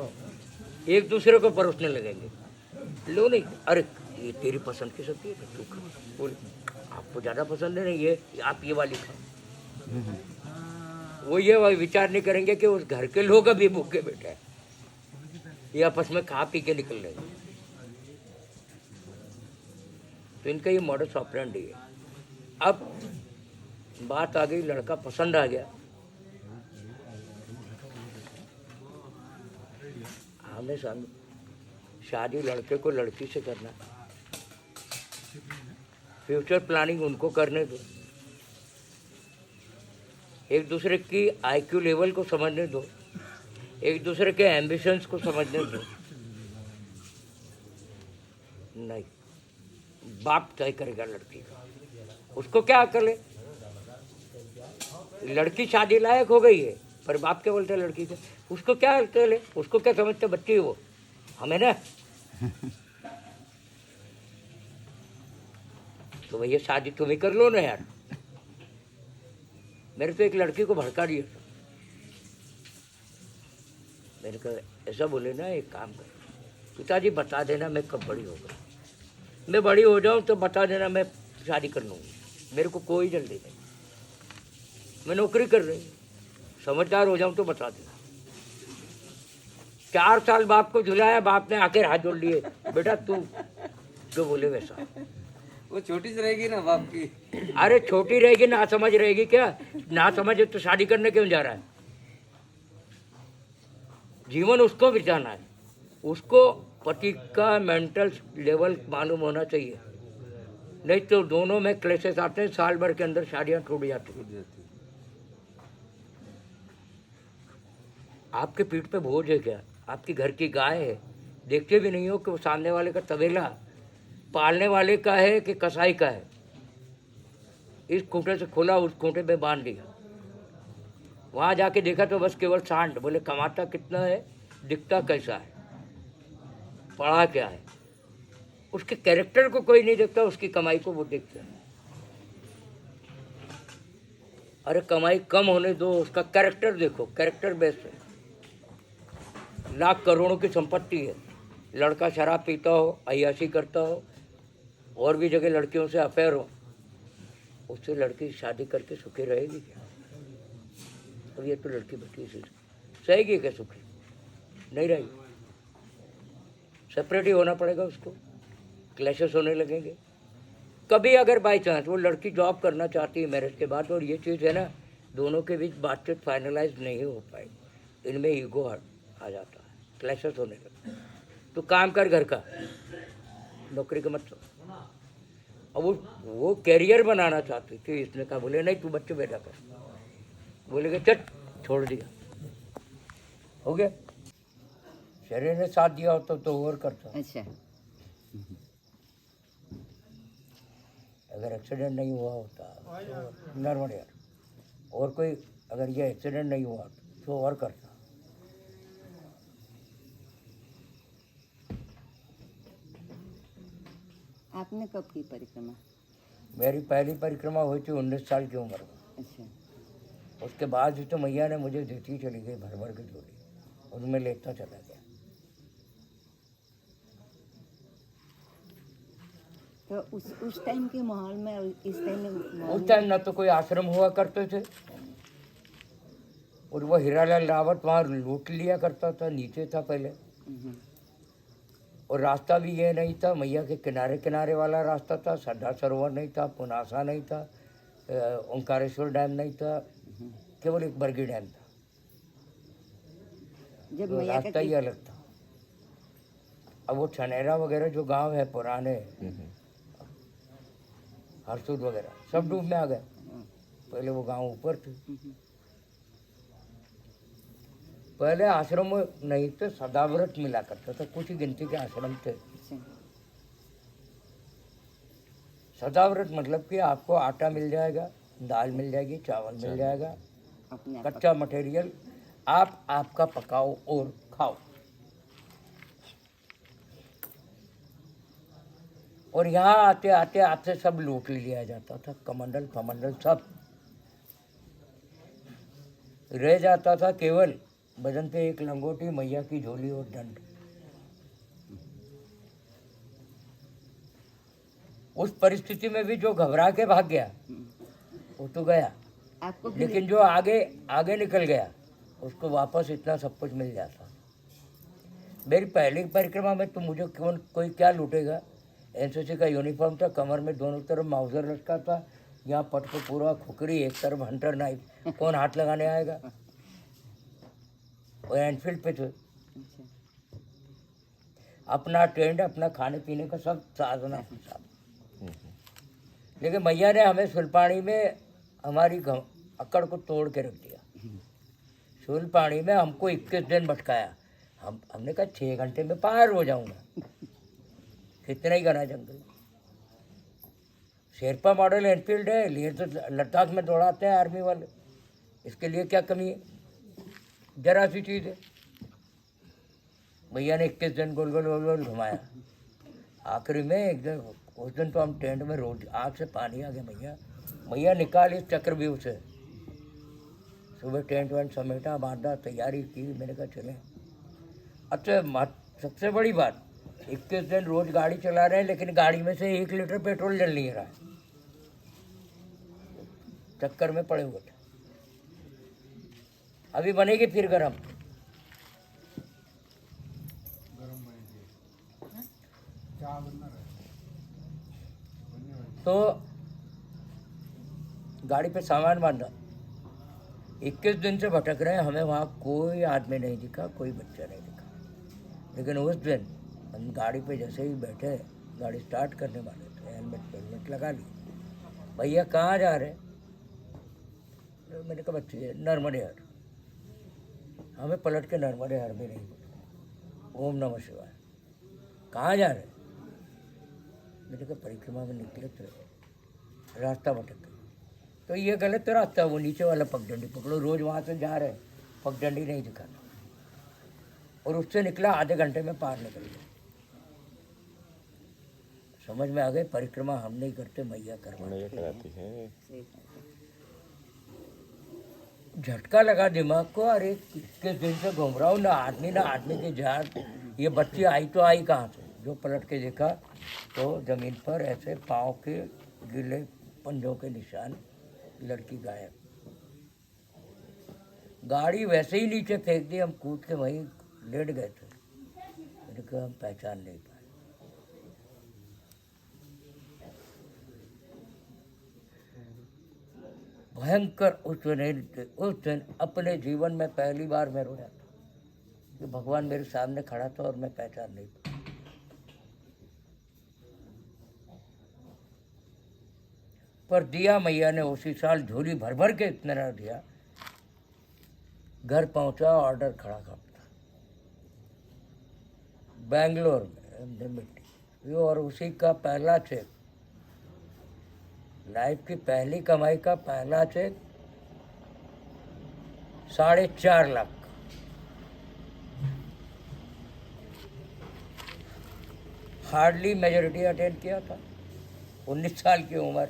एक दूसरे को परोसने लगेंगे। लो नहीं, अरे ये तेरी पसंद की सब्जी है तू खा, बोले आपको ज़्यादा पसंद है नहीं, ये आप ये वाली खाओ। वो ये विचार नहीं करेंगे कि उस घर के लोग अभी भूखे बैठे हैं, ये आपस में खा पी के निकल रहे हैं। तो इनका ये मॉडस ऑपरेंडी है। अब बात आ गई, लड़का पसंद आ गया, हमें शादी लड़के को लड़की से करना, फ्यूचर प्लानिंग उनको करने दो, एक दूसरे की आईक्यू लेवल को समझने दो, एक दूसरे के एम्बिशंस को समझने दो। नहीं, बाप तय करेगा लड़की का, उसको क्या अकल है? लड़की शादी लायक हो गई है, पर बाप क्या बोलते हैं लड़की के, उसको क्या अकल है? उसको क्या समझते बच्ची है वो, हमें ना। तो भैया शादी तुम ही कर लो ना यार। मेरे तो एक लड़की को भड़का दिया, मैंने कहा ऐसा बोले ना, एक काम कर पिताजी बता देना मैं कब बड़ी हो गई, मैं बड़ी हो जाऊं तो बता देना, मैं शादी कर लूँगी, मेरे को कोई जल्दी नहीं, मैं नौकरी कर रही, समझदार हो जाऊं तो बता देना। 4 साल बाप को झुलाया, बाप ने आकर हाथ जोड़ लिए, बेटा तू जो बोले वैसा। वो छोटी सी रहेगी ना बाप की। अरे छोटी रहेगी, ना समझ रहेगी क्या? ना समझ तो शादी करने क्यों जा रहा है? जीवन उसको बिताना है, उसको पति का मेंटल लेवल मालूम होना चाहिए, नहीं तो दोनों में क्लेशेस आते हैं, साल भर के अंदर शादियां टूट जाती हैं। आपके पीठ पे बोझ है क्या? आपकी घर की गाय है, देखते भी नहीं हो कि वो सामने वाले का तबेला पालने वाले का है कि कसाई का है। इस खूंटे से खोला, उस खूंटे पे बांध दिया। वहाँ जाके देखा तो बस केवल सांड। बोले कमाता कितना है, दिखता कैसा है, पढ़ा क्या है। उसके कैरेक्टर को कोई नहीं देखता, उसकी कमाई को वो देखता है। अरे कमाई कम होने दो, उसका कैरेक्टर देखो, कैरेक्टर बेस्ड है। लाख करोड़ों की संपत्ति है, लड़का शराब पीता हो, अय्याशी करता हो, और भी जगह लड़कियों से अफेयर हो, उससे लड़की शादी करके सुखी रहेगी क्या? अब ये तो लड़की बच्ची से सहेगी क्या सुखी? नहीं रहेगी। सेपरेट ही होना पड़ेगा उसको, क्लैशेस होने लगेंगे। कभी अगर बाई चांस वो लड़की जॉब करना चाहती है मैरिज के बाद, और ये चीज़ है ना, दोनों के बीच बातचीत फाइनलाइज नहीं हो पाई, इनमें ईगो आ जाता है, क्लैशेस होने लगते हैं। तो काम कर घर का, नौकरी का मत सोच। अब वो कैरियर बनाना चाहती थी, इसने कहा, बोले नहीं तू बच्चे पैदा कर। बोलेगे चट, छोड़ दिया, हो गया। शरीर ने साथ दिया होता तो और करता। अच्छा, अगर एक्सीडेंट नहीं हुआ होता तो नॉर्मल यार, और कोई अगर ये एक्सीडेंट नहीं हुआ तो और करता। आपने कब की परिक्रमा? मेरी पहली परिक्रमा हुई थी 19 साल की उम्र में। अच्छा, उसके बाद ही तो मैया ने मुझे देती चली गई भर भर की झोली, और मैं लेता चला गया। तो उस टाइम के माहौल में और इस टाइम में उस टाइम ना तो कोई आश्रम हुआ करते थे, और वो हीरालाल रावत वहाँ लूट लिया करता था, नीचे था पहले। और रास्ता भी ये नहीं था, मैया के किनारे किनारे वाला रास्ता था। सरदार सरोवर नहीं था, पुनासा नहीं था, ओंकारेश्वर डैम नहीं था, केवल एक बरगी डैम था। जब तो मैया रास्ता ही अलग था। अब वो छनेरा वगैरह जो गांव है पुराने, हरसूद वगैरह सब डूब में आ गए। पहले वो गांव ऊपर थे। पहले आश्रम नहीं थे, सदाव्रत मिला करता था, कुछ ही गिनती के आश्रम थे। सदाव्रत मतलब कि आपको आटा मिल जाएगा, दाल मिल जाएगी, चावल मिल जाएगा, कच्चा मटेरियल आप आपका पकाओ और खाओ। और यहाँ आते आते आपसे सब लूट लिया जाता था, कमंडल फमंडल सब रह जाता था। केवल बदन पे एक लंगोटी, मैया की झोली और दंड। उस परिस्थिति में भी जो घबरा के भाग गया वो तो गया, लेकिन जो आगे आगे निकल गया उसको वापस इतना सब कुछ मिल जाता। मेरी पहली परिक्रमा में तो मुझे कोई क्या लूटेगा। एनसीसी का यूनिफॉर्म था, कमर में दोनों तरफ माउजर लटका था, यहाँ पट को पूरा खुकरी, एक तरफ हंटर नाइफ, कौन हाथ लगाने आएगा। वो एनफील्ड पे थे, अपना टेंट, अपना खाने पीने का सब साधना था। लेकिन मैया ने हमें सुलपानी में हमारी अकड़ को तोड़ के रख दिया। सुलपानी में हमको 21 दिन भटकाया। हमने कहा 6 घंटे में पार हो जाऊंगा, कितना ही घना जंगल। शेरपा मॉडल एनफील्ड है, लिए तो लद्दाख में दौड़ाते हैं आर्मी वाले, इसके लिए क्या कमी है, जरा सी चीज़ है। भैया ने 21 दिन गोल गोल गोल गोल घुमाया। आखिरी में एक दिन, उस दिन तो हम टेंट में रोज आँख से पानी आ गया। भैया निकाल इस चक्रव्यूह से। सुबह टेंट वेंट समेटा, बांधा, तैयारी की। मैंने कहा चले। अच्छा, सबसे बड़ी बात, 21 दिन रोज गाड़ी चला रहे हैं, लेकिन गाड़ी में से 1 लीटर पेट्रोल जल नहीं रहा है, चक्कर में पड़े हुए थे। अभी बनेगी फिर गरम। तो गाड़ी पे सामान बांधा, 21 दिन से भटक रहे हैं। हमें वहाँ कोई आदमी नहीं दिखा, कोई बच्चा नहीं दिखा। लेकिन उस दिन हम गाड़ी पे जैसे ही बैठे, गाड़ी स्टार्ट करने वाले थे, हेलमेट लगा ली। भैया कहाँ जा रहे हैं? मैंने कहा बच्चे नॉर्मल यार। हमें पलट के नर्मदे हर भी नहीं बोले। ओम नमः शिवाय। कहाँ जा रहे? मैंने कहा परिक्रमा में निकले तो रास्ता भटक गए। तो ये गलत रास्ता है, वो नीचे वाला पगडंडी पकड़ो, रोज वहाँ से जा रहे, पगडंडी नहीं दिखाना। और उससे निकला, आधे घंटे में पार निकल गया। समझ में आ गए, परिक्रमा हम नहीं करते, मैया कराती है। झटका लगा दिमाग को, अरे किस दिन से घूम रहा हूँ, ना आदमी की जात। ये बच्ची आई तो आई कहाँ से? जो पलट के देखा तो जमीन पर ऐसे पाँव के गीले पंजों के निशान, लड़की गायब। गाड़ी वैसे ही नीचे फेंक दी, हम कूद के वहीं लेट गए थे। मैंने कहा हम पहचान नहीं पाए। भयंकर उस दिन अपने जीवन में पहली बार मैं रोया था कि भगवान मेरे सामने खड़ा था और मैं पहचान नहीं पाया। पर दिया मैया ने उसी साल, झोली भर भर के इतना ना दिया। घर पहुंचा, ऑर्डर खड़ा था बेंगलोर में मिट्टी, और उसी का पहला चेक, लाइफ की पहली कमाई का पहला cheque 4.5 lakh. Hardly majority attend किया था, 19 साल की उम्र,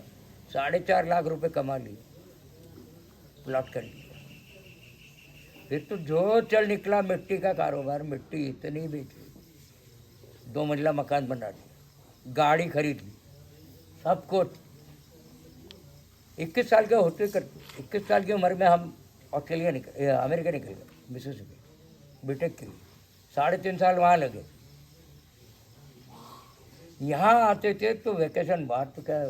4.5 लाख रुपए कमा लिए, प्लॉट कर लिया। फिर तो जो चल निकला मिट्टी का कारोबार, मिट्टी इतनी बेची, 2 मंजिला मकान बना लिया, गाड़ी खरीद ली, सब कुछ। 21 साल के होते कर 21 साल की उम्र में हम अमेरिका निकल गए, मिसिसिपी बीटेक के लिए। 3.5 साल वहाँ लगे। यहाँ आते थे तो वेकेशन, बाहर तो क्या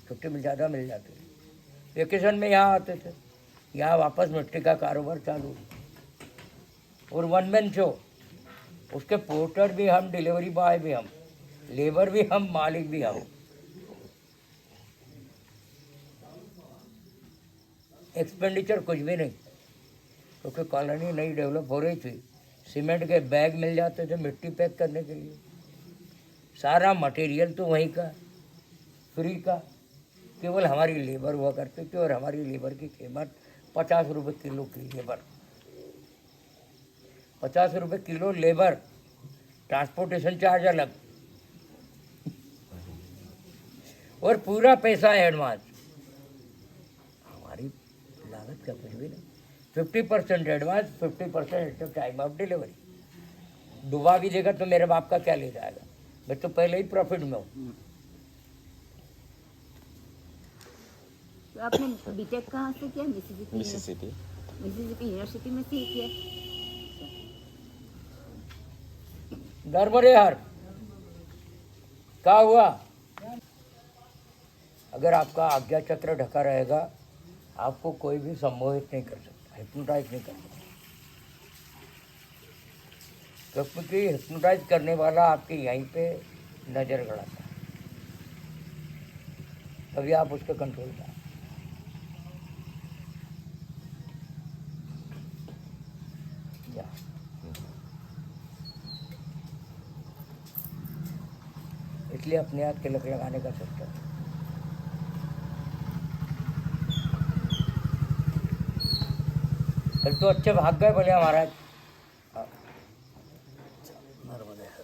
छुट्टी ज़्यादा मिल जाती है, वेकेशन में यहाँ आते थे। यहाँ वापस मिट्टी का कारोबार चालू, और 1 मैन शो। उसके पोर्टर भी हम, डिलीवरी बॉय भी हम, लेबर भी हम, मालिक भी हम। एक्सपेंडिचर कुछ भी नहीं, क्योंकि कॉलोनी नई डेवलप हो रही थी। सीमेंट के बैग मिल जाते थे मिट्टी पैक करने के लिए, सारा मटेरियल तो वहीं का, फ्री का। केवल हमारी लेबर हुआ करती थी, और हमारी लेबर की कीमत 50 रुपये किलो की लेबर, 50 रुपये किलो लेबर, ट्रांसपोर्टेशन चार्ज अलग, और पूरा पैसा एडवांस। हमारी लागत का कुछ भी नहीं, 50% एडवांस, 50% टाइम ऑफ डिलीवरी। डुबा भी देगा तो मेरे बाप का क्या ले जाएगा, मैं तो पहले ही प्रॉफिट में हूँ। तो आपने बीटेक कहाँ से किया? मिसिसिपी मिसिसिपी यूनिवर्सिटी में से किया। नर्मदे हर क्या हुआ? अगर आपका आज्ञा चक्र ढका रहेगा, आपको कोई भी सम्मोहित नहीं कर सकता, हिप्नोटाइज नहीं कर सकता। क्योंकि हिप्नोटाइज करने वाला आपके यहीं पे नजर गड़ाता है, तभी आप उसके कंट्रोल में। इसलिए अपने हाथ तिलक लगाने का सोचता है। फिर तो अच्छे भाग गए बोले महाराज।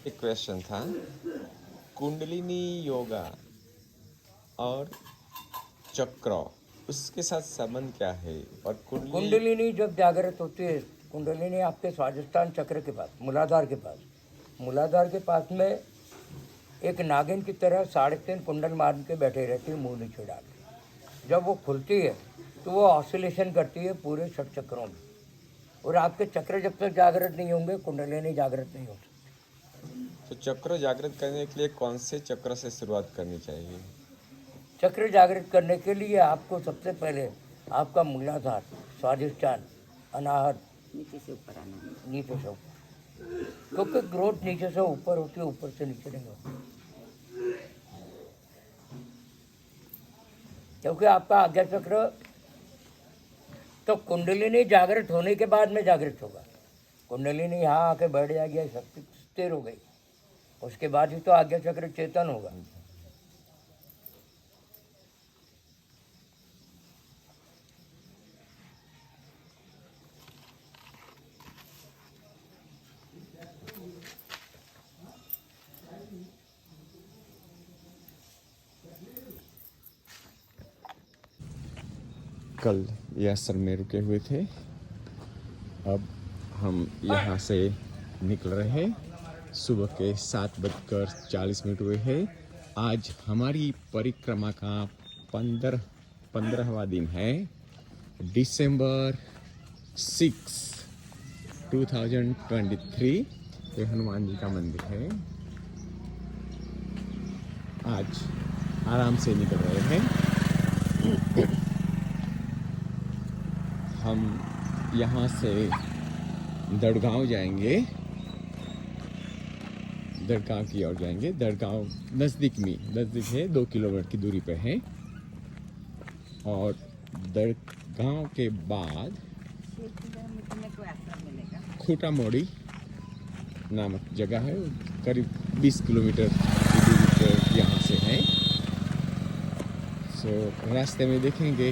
एक क्वेश्चन था, कुंडलिनी योगा और चक्र, उसके साथ संबंध क्या है? और कुंडलिनी जब जागृत होती है, कुंडलिनी आपके स्वादिष्टान चक्र के पास, मूलाधार के पास में एक नागिन की तरह 3.5 कुंडल मार के बैठे रहती है, मुंह नीचे डाल के। जब वो खुलती है तो वो ऑसिलेशन करती है पूरे 6 चक्रों में, और आपके चक्र जब तक जागृत नहीं होंगे, कुंडलिनी जागृत नहीं हो सकती। तो चक्र जागृत करने के लिए कौन से चक्र से शुरुआत करनी चाहिए? चक्र जागृत करने के लिए आपको सबसे पहले आपका मूलाधार, स्वादिष्टान, अनाहत, नीचे से ऊपर आना। नीचे से ऊपर, क्योंकि ग्रोथ नीचे से ऊपर होती है, ऊपर से नीचे नहीं होती। क्योंकि आपका आज्ञा चक्र तो कुंडलिनी जागृत होने के बाद में जागृत होगा। कुंडलिनी यहाँ आके बैठ जाएगी, शक्ति स्थिर हो गई, उसके बाद ही तो आज्ञा चक्र चेतन होगा। कल यह आश्रम में रुके हुए थे, अब हम यहाँ से निकल रहे हैं। सुबह के 7:40 हुए हैं। आज हमारी परिक्रमा का 15वां दिन है। दिसंबर 6, 2023। ये हनुमान जी का मंदिर है। आज आराम से निकल रहे हैं। हम यहाँ से दड़गांव जाएंगे, दड़गांव की ओर जाएंगे। दड़गांव नज़दीक है, 2 किलोमीटर की दूरी पे है। और दड़गांव के बाद खूटा मोड़ी नामक जगह है, करीब 20 किलोमीटर की दूरी पर यहाँ से है। सो रास्ते में देखेंगे,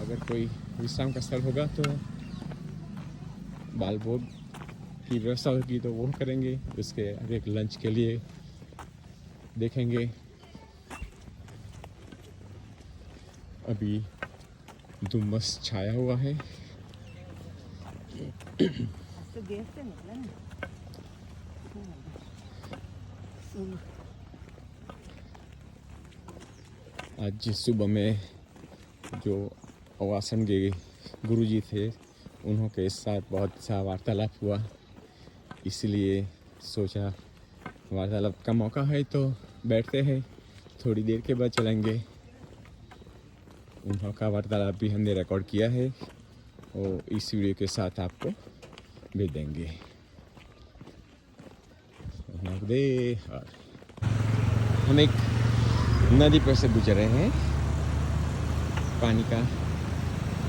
अगर कोई विश्राम का स्थल होगा तो बाल भोग की व्यवस्था होगी तो वो करेंगे। उसके आगे लंच के लिए देखेंगे। अभी धुम्मस छाया हुआ है। तो गैस से निकला ना। आज सुबह में जो आवासन के गुरुजी थे, उन्हों के साथ बहुत सा वार्तालाप हुआ, इसलिए सोचा वार्तालाप का मौका है तो बैठते हैं, थोड़ी देर के बाद चलेंगे। उन्हों का वार्तालाप भी हमने रिकॉर्ड किया है और इस वीडियो के साथ आपको भेज देंगे। हम एक नदी पर से गुजर रहे हैं। पानी का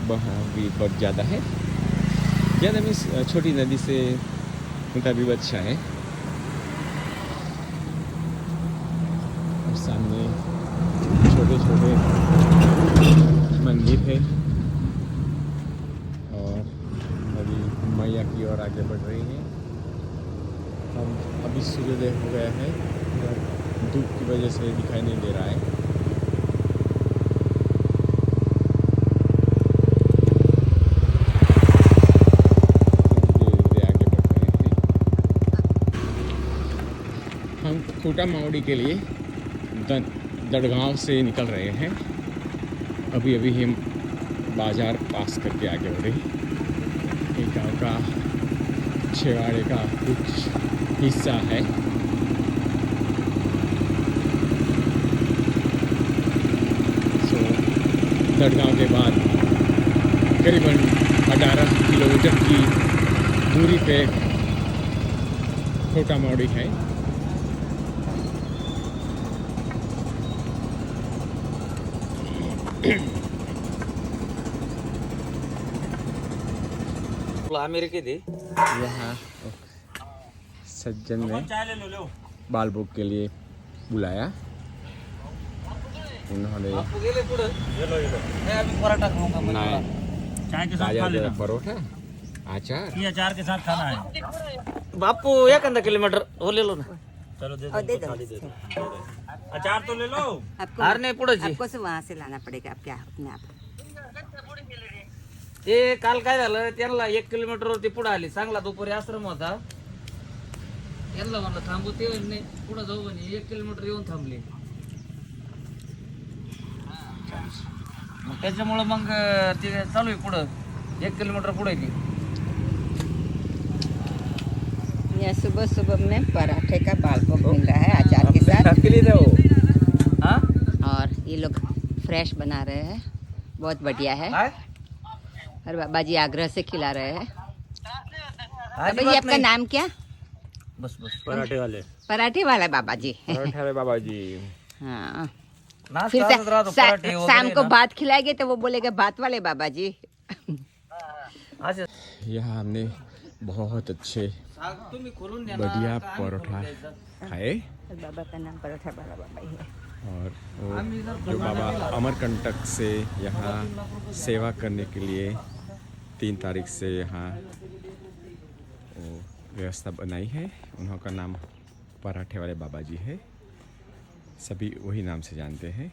बहाव भी बहुत ज़्यादा है। ज़्यादा मीन्स छोटी नदी से मुताबिक अच्छा है। और सामने छोटे छोटे मंदिर है और नदी मैया की ओर आगे बढ़ रही है। हम अभी सूर्योदय हो गया है, धूप की वजह से दिखाई नहीं दे रहा है। हम खूटा मावड़ी के लिए दड़गांव से निकल रहे हैं। अभी अभी हम बाजार पास करके आगे बढ़े। एक गांव का छेवाड़े का कुछ हिस्सा है। सो दड़गांव के बाद करीबन 18 किलोमीटर की दूरी पे खूटा मावड़ी है। अमेरिके थे यहाँ सज्जन ने बाल भोग के लिए बुलाया। उन्होंने पराठा खाऊंगा। चाय के साथ खा लेना। परोठा, अचार, ये अचार के साथ खाना है। बापू 1 किलोमीटर वो ले लो ना। चलो दे और दे दो, दो। थाली दे दो। अचार तो ले लो। हार नाही पुढे आपको से वहाँ से लाना पड़ेगा आप क्या अपने आप। ते काल काय झालं, त्यांना 1 किलोमीटर वरती पुढे आली। चांगला दुपारी आश्रम होता, त्यांना म्हणलं थांबू, ते नाही पुढे जाऊ म्हणे। 1 किलोमीटर येऊन थांबले। मग त्याच्यामुळे मग ते चालू आहे पुढं, 1 किलोमीटर पुढे ती। यहाँ सुबह सुबह में पराठे का बाल भोग मिल रहा है अचार के साथ। हाँ और ये लोग फ्रेश बना रहे हैं, बहुत बढ़िया है। और बाबा जी आग्रह से खिला रहे हैं। बाबा जी आपका नाम क्या? बस बस पराठे वाले। पराठे वाला बाबा जी। परोठा रे बाबा जी। हाँ नाश्ता फिर करत राहतो, पराठे वगैरे शाम को ना. भात खिलाएंगे तो वो बोलेगा भात वाले बाबा जी। असे यहाँ हमने बहुत अच्छे साग तुम्ही खोलून द्या ना, बढ़िया का आम्ही परोठा खोलून द्यायचं? खाए बाबा का नाम परोठा वाला बाबा ही है। और वो आम्ही जर जो बाबा अमरकंटक से यहाँ सेवा करने के लिए 3 तारीख से यहाँ वो व्यवस्था बनाई है, उन्हों का नाम पराठे वाले बाबा जी है, सभी वही नाम से जानते हैं।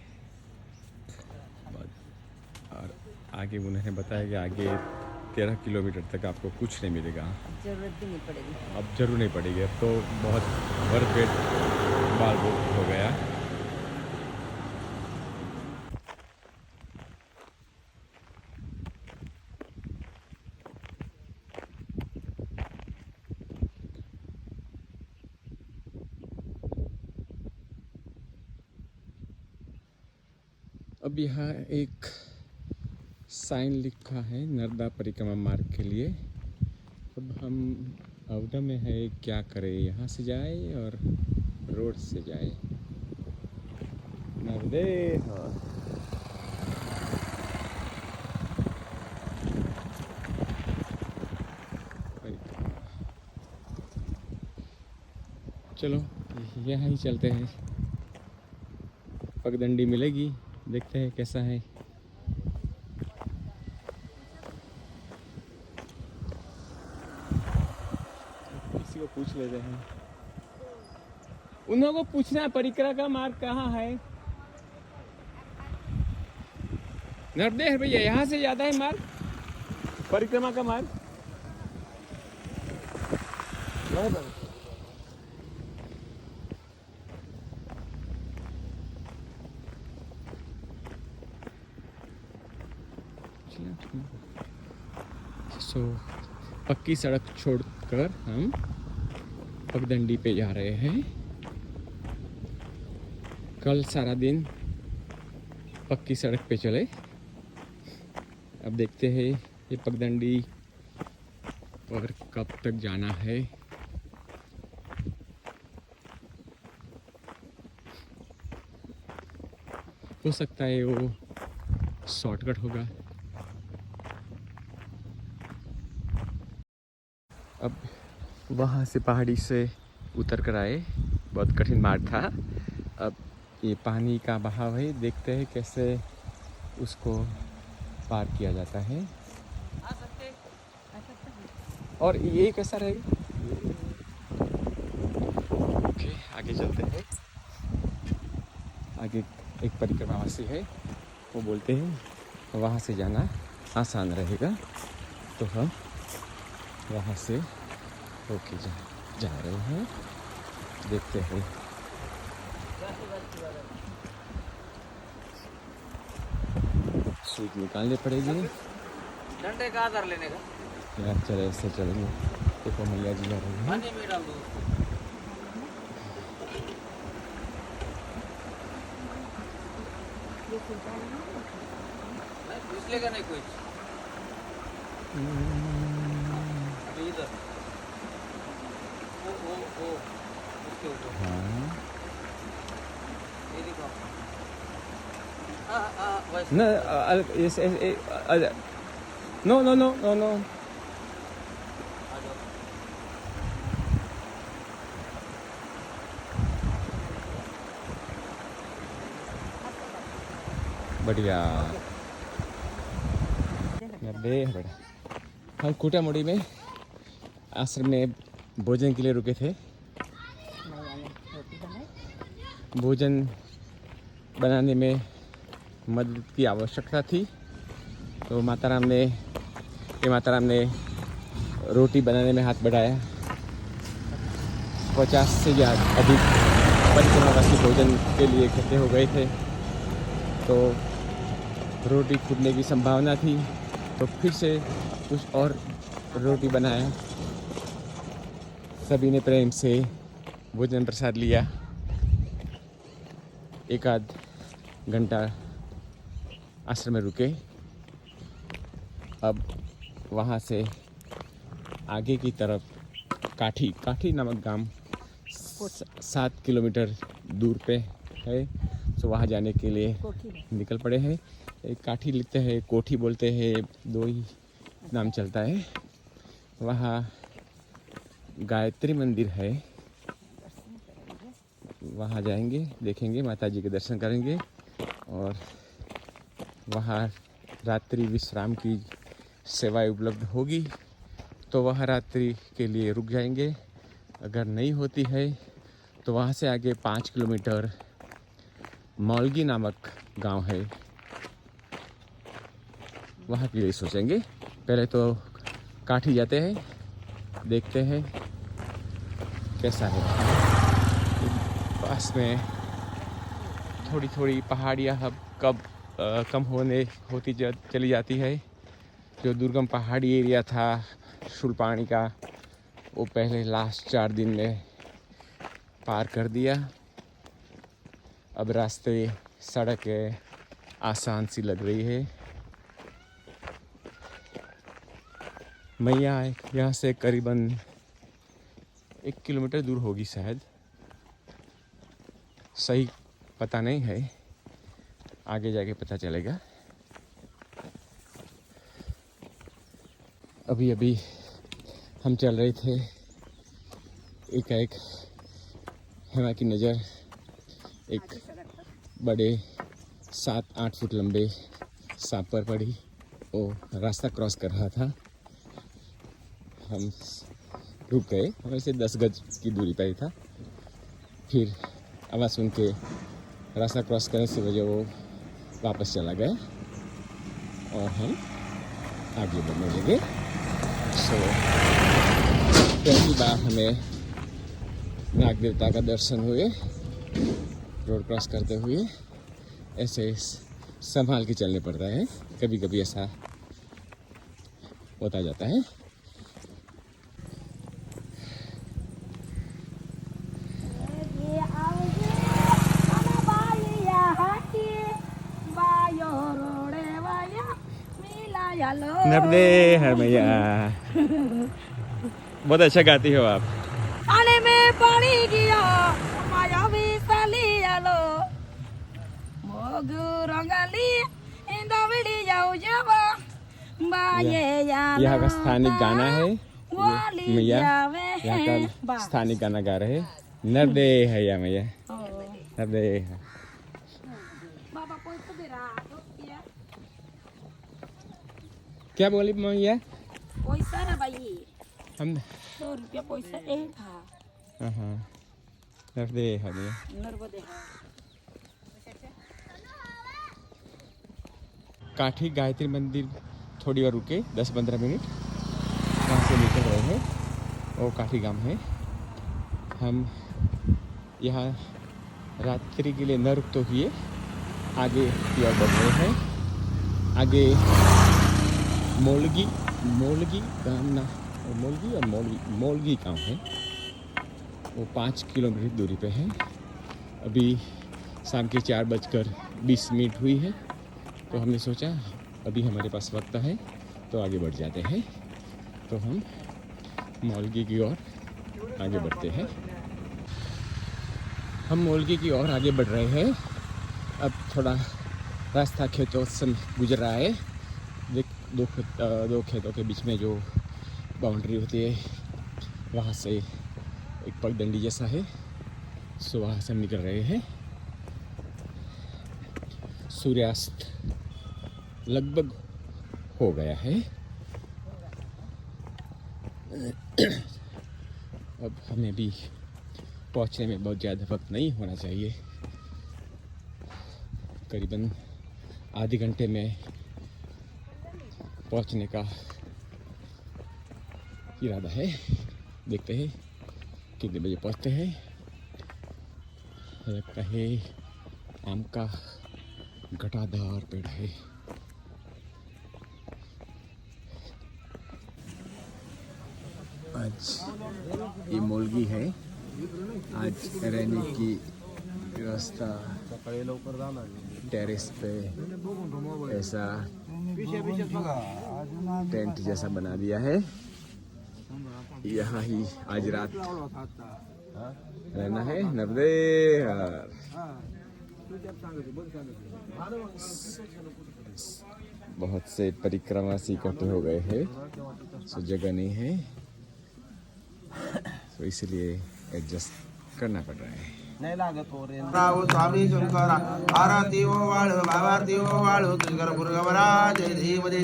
और आगे उन्होंने बताया कि आगे 13 किलोमीटर तक आपको कुछ नहीं मिलेगा, जरूरत भी नहीं पड़ेगी। अब जरूर नहीं पड़ेगी, अब तो बहुत भरपेट बाल बुक हो गया। अब यहाँ एक साइन लिखा है नर्मदा परिक्रमा मार्ग के लिए। अब हम अवधा में है, क्या करें, यहाँ से जाए और रोड से जाए। नर्मदे चलो यहाँ ही चलते हैं, पगडंडी मिलेगी, देखते हैं कैसा है। किसी को पूछ लेते हैं, उन्हों को पूछना परिक्रमा का मार्ग कहाँ है। नर्मदे भैया, यहाँ से जाता है मार्ग, परिक्रमा का मार्ग। सो पक्की सड़क छोड़कर हम पगडंडी पे जा रहे हैं। कल सारा दिन पक्की सड़क पे चले, अब देखते हैं ये पगडंडी पर कब तक जाना है। हो सकता है वो शॉर्टकट होगा। अब वहाँ से पहाड़ी से उतर कर आए, बहुत कठिन मार्ग था। अब ये पानी का बहाव है, देखते हैं कैसे उसको पार किया जाता है। और ये कैसा रहेगा। ओके, आगे चलते हैं। आगे एक परिक्रमावासी है, वो बोलते हैं वहाँ से जाना आसान रहेगा, तो हम वहाँ से होके जा रहे हैं, देखते हैं। सूट निकालनी पड़ेगी डंडे का आधार लेने का यार, चले ऐसे चलेंगे। देखो मैया जी जा रही है। पानी में डाल दो। नहीं फिसलेगा नहीं कुछ। अभी इधर ओ उसके ऊपर हाँ ये दिखाओ। वैसे ना, no no no no no. आ जाओ। बढ़िया। बेटा, हम कोटामुड़ी में आश्रम में भोजन के लिए रुके थे। भोजन बनाने में मदद की आवश्यकता थी, तो माताराम ने रोटी बनाने में हाथ बढ़ाया। 50 से ज़्यादा अधिक परिक्रमावासी भोजन के लिए इकट्ठे हो गए थे, तो रोटी फूटने की संभावना थी, तो फिर से कुछ और रोटी बनाया। सभी ने प्रेम से भोजन प्रसाद लिया। एक आध घंटा आश्रम में रुके। अब वहाँ से आगे की तरफ काठी नामक गांव 7 किलोमीटर दूर पे है, तो वहाँ जाने के लिए निकल पड़े हैं। एक काठी लिखते हैं, कोठी बोलते हैं, दो ही नाम चलता है। वहाँ गायत्री मंदिर है, वहाँ जाएंगे, देखेंगे, माता जी के दर्शन करेंगे और वहाँ रात्रि विश्राम की सेवाएं उपलब्ध होगी तो वहाँ रात्रि के लिए रुक जाएंगे। अगर नहीं होती है तो वहाँ से आगे 5 किलोमीटर मौलगी नामक गांव है, वहाँ के लिए सोचेंगे। पहले तो काठी जाते हैं, देखते हैं कैसा है। पास में थोड़ी थोड़ी पहाड़ियाँ अब कब कम होती चली जाती है। जो दुर्गम पहाड़ी एरिया था शूलपाणी का, वो पहले लास्ट 4 दिन में पार कर दिया। अब रास्ते सड़क आसान सी लग रही है। मैया यहाँ से करीबन 1 किलोमीटर दूर होगी शायद, सही पता नहीं है, आगे जाके पता चलेगा। अभी अभी हम चल रहे थे, एकाएक हेमा की नज़र एक बड़े 7-8 फुट लंबे सांप पर पड़ी। वो रास्ता क्रॉस कर रहा था, हम रुक गए। वैसे 10 गज की दूरी पर ही था। फिर आवाज़ सुन के रास्ता क्रॉस करने से वजह वो वापस चला गया और हम आगे बढ़ने लगे। पहली बार हमें नाग देवता का दर्शन हुए रोड क्रॉस करते हुए। ऐसे संभाल के चलने पड़ता है, कभी कभी ऐसा होता जाता है। नर्मदे हर मैया, बहुत अच्छा गाती हो आप। आने में पानी गया माया भी साली आलो मोगू रंगाली इंदा बिड़ी जाओ जावा बाये यालो। यहाँ का स्थानिक गाना है, मैया यहाँ का स्थानिक गाना गा रहे हैं। नर्मदे है या मैया, नर्मदे है। बाबा कोई तो दे रहा है क्या बोली मैया? पैसा ना भाई, हम 100 रुपया पैसा एक था। हाँ, नर्मदे है मैया। नर्मदे है। काठी गायत्री मंदिर थोड़ी और रुके 10-15 मिनट, वहाँ से निकल रहे हैं। वो काठी गांव है। हम यहाँ रात्रि के लिए न रुक तो हुए, आगे की ओर बढ़ रहे हैं। आगे मोलगी गाँव ना, मोलगी और मोलगी गाँव है, वो 5 किलोमीटर दूरी पे है। अभी शाम के 4:20 हुई है, तो हमने सोचा अभी हमारे पास वक्त है तो आगे बढ़ जाते हैं। तो हम मोलगी की ओर आगे बढ़ते हैं। हम मोलगी की ओर आगे बढ़ रहे हैं। अब थोड़ा रास्ता खेतों से गुजर रहा है। दो खेतों के बीच में जो बाउंड्री होती है, वहाँ से एक पगडंडी जैसा है, सो वहाँ से हम निकल रहे हैं। सूर्यास्त लगभग हो गया है। अब हमें भी पहुंचने में बहुत ज़्यादा वक्त नहीं होना चाहिए। करीबन आधे घंटे में पहुंचने का इरादा है। देखते हैं कितने बजे पहुंचते हैं। लगता है आम का घटादार पेड़ है। आज ये मोलगी है। आज रहने की व्यवस्था टेरेस पे ऐसा टेंट जैसा बना दिया है। यहाँ ही आज रात रहना है। नर्मदे हर। बहुत से परिक्रमावासी इकट्ठे हो गए हैं, सो जगह नहीं है, तो इसलिए एडजस्ट करना पड़ रहा है। राव स्वामी शंकरा आरती ओ वाळो भावारती ओ वाळो कर्पूर गवरा जय देव दे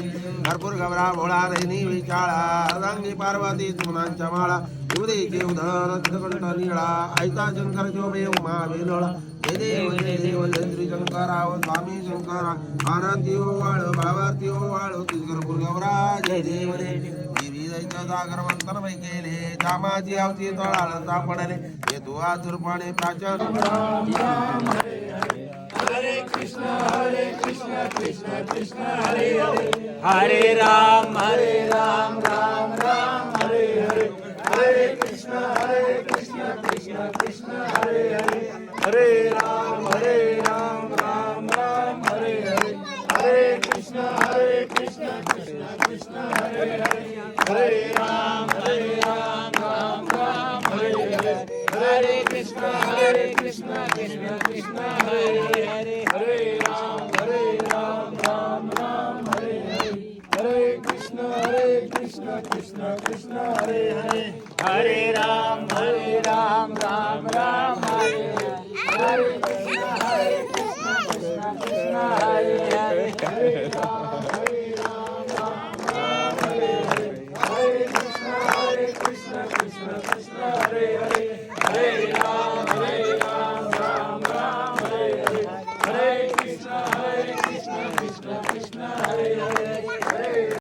कर्पूर गवरा भोळा रैनी विचाळा अर्धांगी पार्वती सुमनांच्या माळा देवदेचे उधर चितकंठ निळा ऐता शंकर जोबे उमा बेलोळा जय देव जय श्री शंकराव स्वामी शंकरा आरती ओ वाळो भावारती ओ वाळो कर्पूर गवरा जय देव दे देवी दैत्य जागर मंत्र वै केले जामाची आवती तळाळता पडले हे तू आतुरपणे प्राचन हरे कृष्ण कृष्ण कृष्ण हरे हरे हरे राम राम राम हरे हरे हरे कृष्ण कृष्ण कृष्ण हरे हरे हरे राम राम राम हरे हरे हरे कृष्ण कृष्ण कृष्ण हरे हरे हरे राम राम राम हरे हरे हरे कृष्ण कृष्ण कृष्ण हरे हरे हरे राम राम राम हरे हरे हरे कृष्ण कृष्ण कृष्ण हरे हरे हरे राम राम राम हरे हरे हरे कृष्ण कृष्ण कृष्ण हरे हरे हरे राम